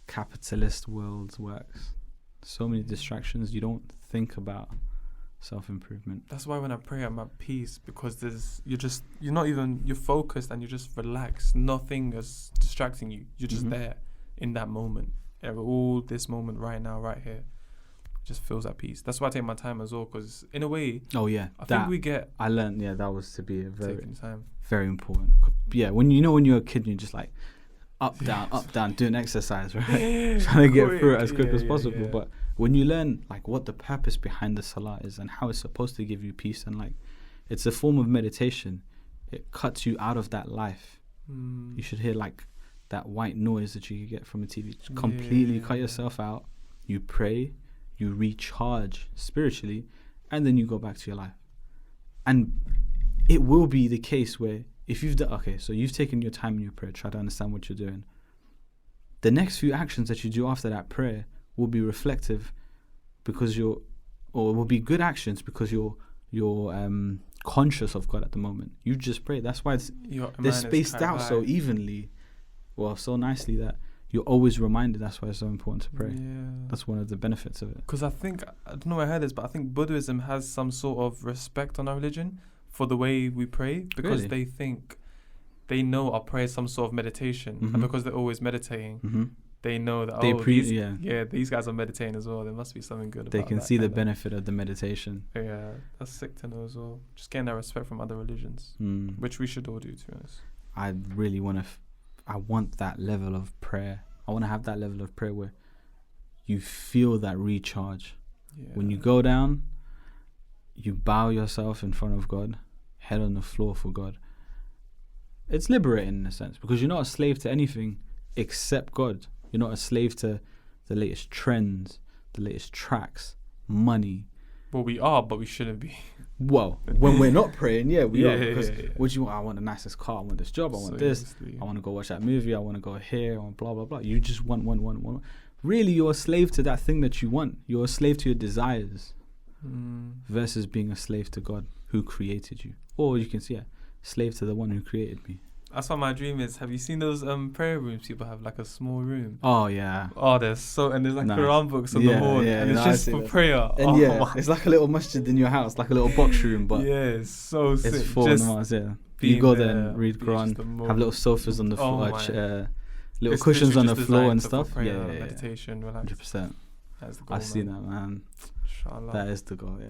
capitalist world works. So many distractions. You don't think about self-improvement. That's why when I pray, I'm at peace, because you're focused and you're just relaxed. Nothing is distracting you. You're just there in that moment. All this moment right now, right here, just feels at peace. That's why I take my time as well, because in a way, Oh yeah, I think we get I learned. Yeah, that was to be a taking time. very important. Yeah, when you're a kid, you're just like up down, doing exercise, right? Trying to get through it as quick as possible. Yeah. But when you learn like what the purpose behind the salah is and how it's supposed to give you peace, and like it's a form of meditation, it cuts you out of that life. You should hear like that white noise that you could get from a TV. Just completely cut yourself out. You pray, you recharge spiritually, and then you go back to your life. And it will be the case where if you've done, so you've taken your time in your prayer, try to understand what you're doing. The next few actions that you do after that prayer will be reflective, because will be good actions because you're conscious of God at the moment. You just pray. That's why they're spaced out so evenly, so nicely, that you're always reminded. That's why it's so important to pray. Yeah. That's one of the benefits of it. Because I don't know where I heard this, but I think Buddhism has some sort of respect on our religion for the way we pray, because Really? they know our prayer is some sort of meditation, and because they're always meditating, they know that these guys are meditating as well. There must be something good about They can that see the kind of- benefit of the meditation. Yeah, that's sick to know as well. Just getting that respect from other religions, which we should all do, to be honest. I really I want that level of prayer. I want to have that level of prayer where you feel that recharge. Yeah. When you go down, you bow yourself in front of God, head on the floor for God. It's liberating in a sense, because you're not a slave to anything except God. You're not a slave to the latest trends, the latest tracks, money. Well, we are, but we shouldn't be. Well, when we're not praying, we are. Because yeah. what do you want? I want the nicest car. I want this job. I want this. Seriously. I want to go watch that movie. I want to go here. I want blah, blah, blah. You just want. Really, you're a slave to that thing that you want. You're a slave to your desires versus being a slave to God who created you. Or you can see slave to the one who created me. That's what my dream is. Have you seen those prayer rooms people have, like a small room? Oh, yeah. Oh, and there's like Nice. Quran books on the wall, and it's I just see for that. prayer. And it's like a little masjid in your house, like a little box room, but it's so sick. it's for Just namaz, You being go there, there and read be just the Quran, moment. have little sofas on the Oh floor, my. little It's cushions on literally the just floor and designed for stuff. prayer, Yeah. meditation, relax. 100%. That's the goal, I see man. that, man. Inshallah. That is the goal, yeah.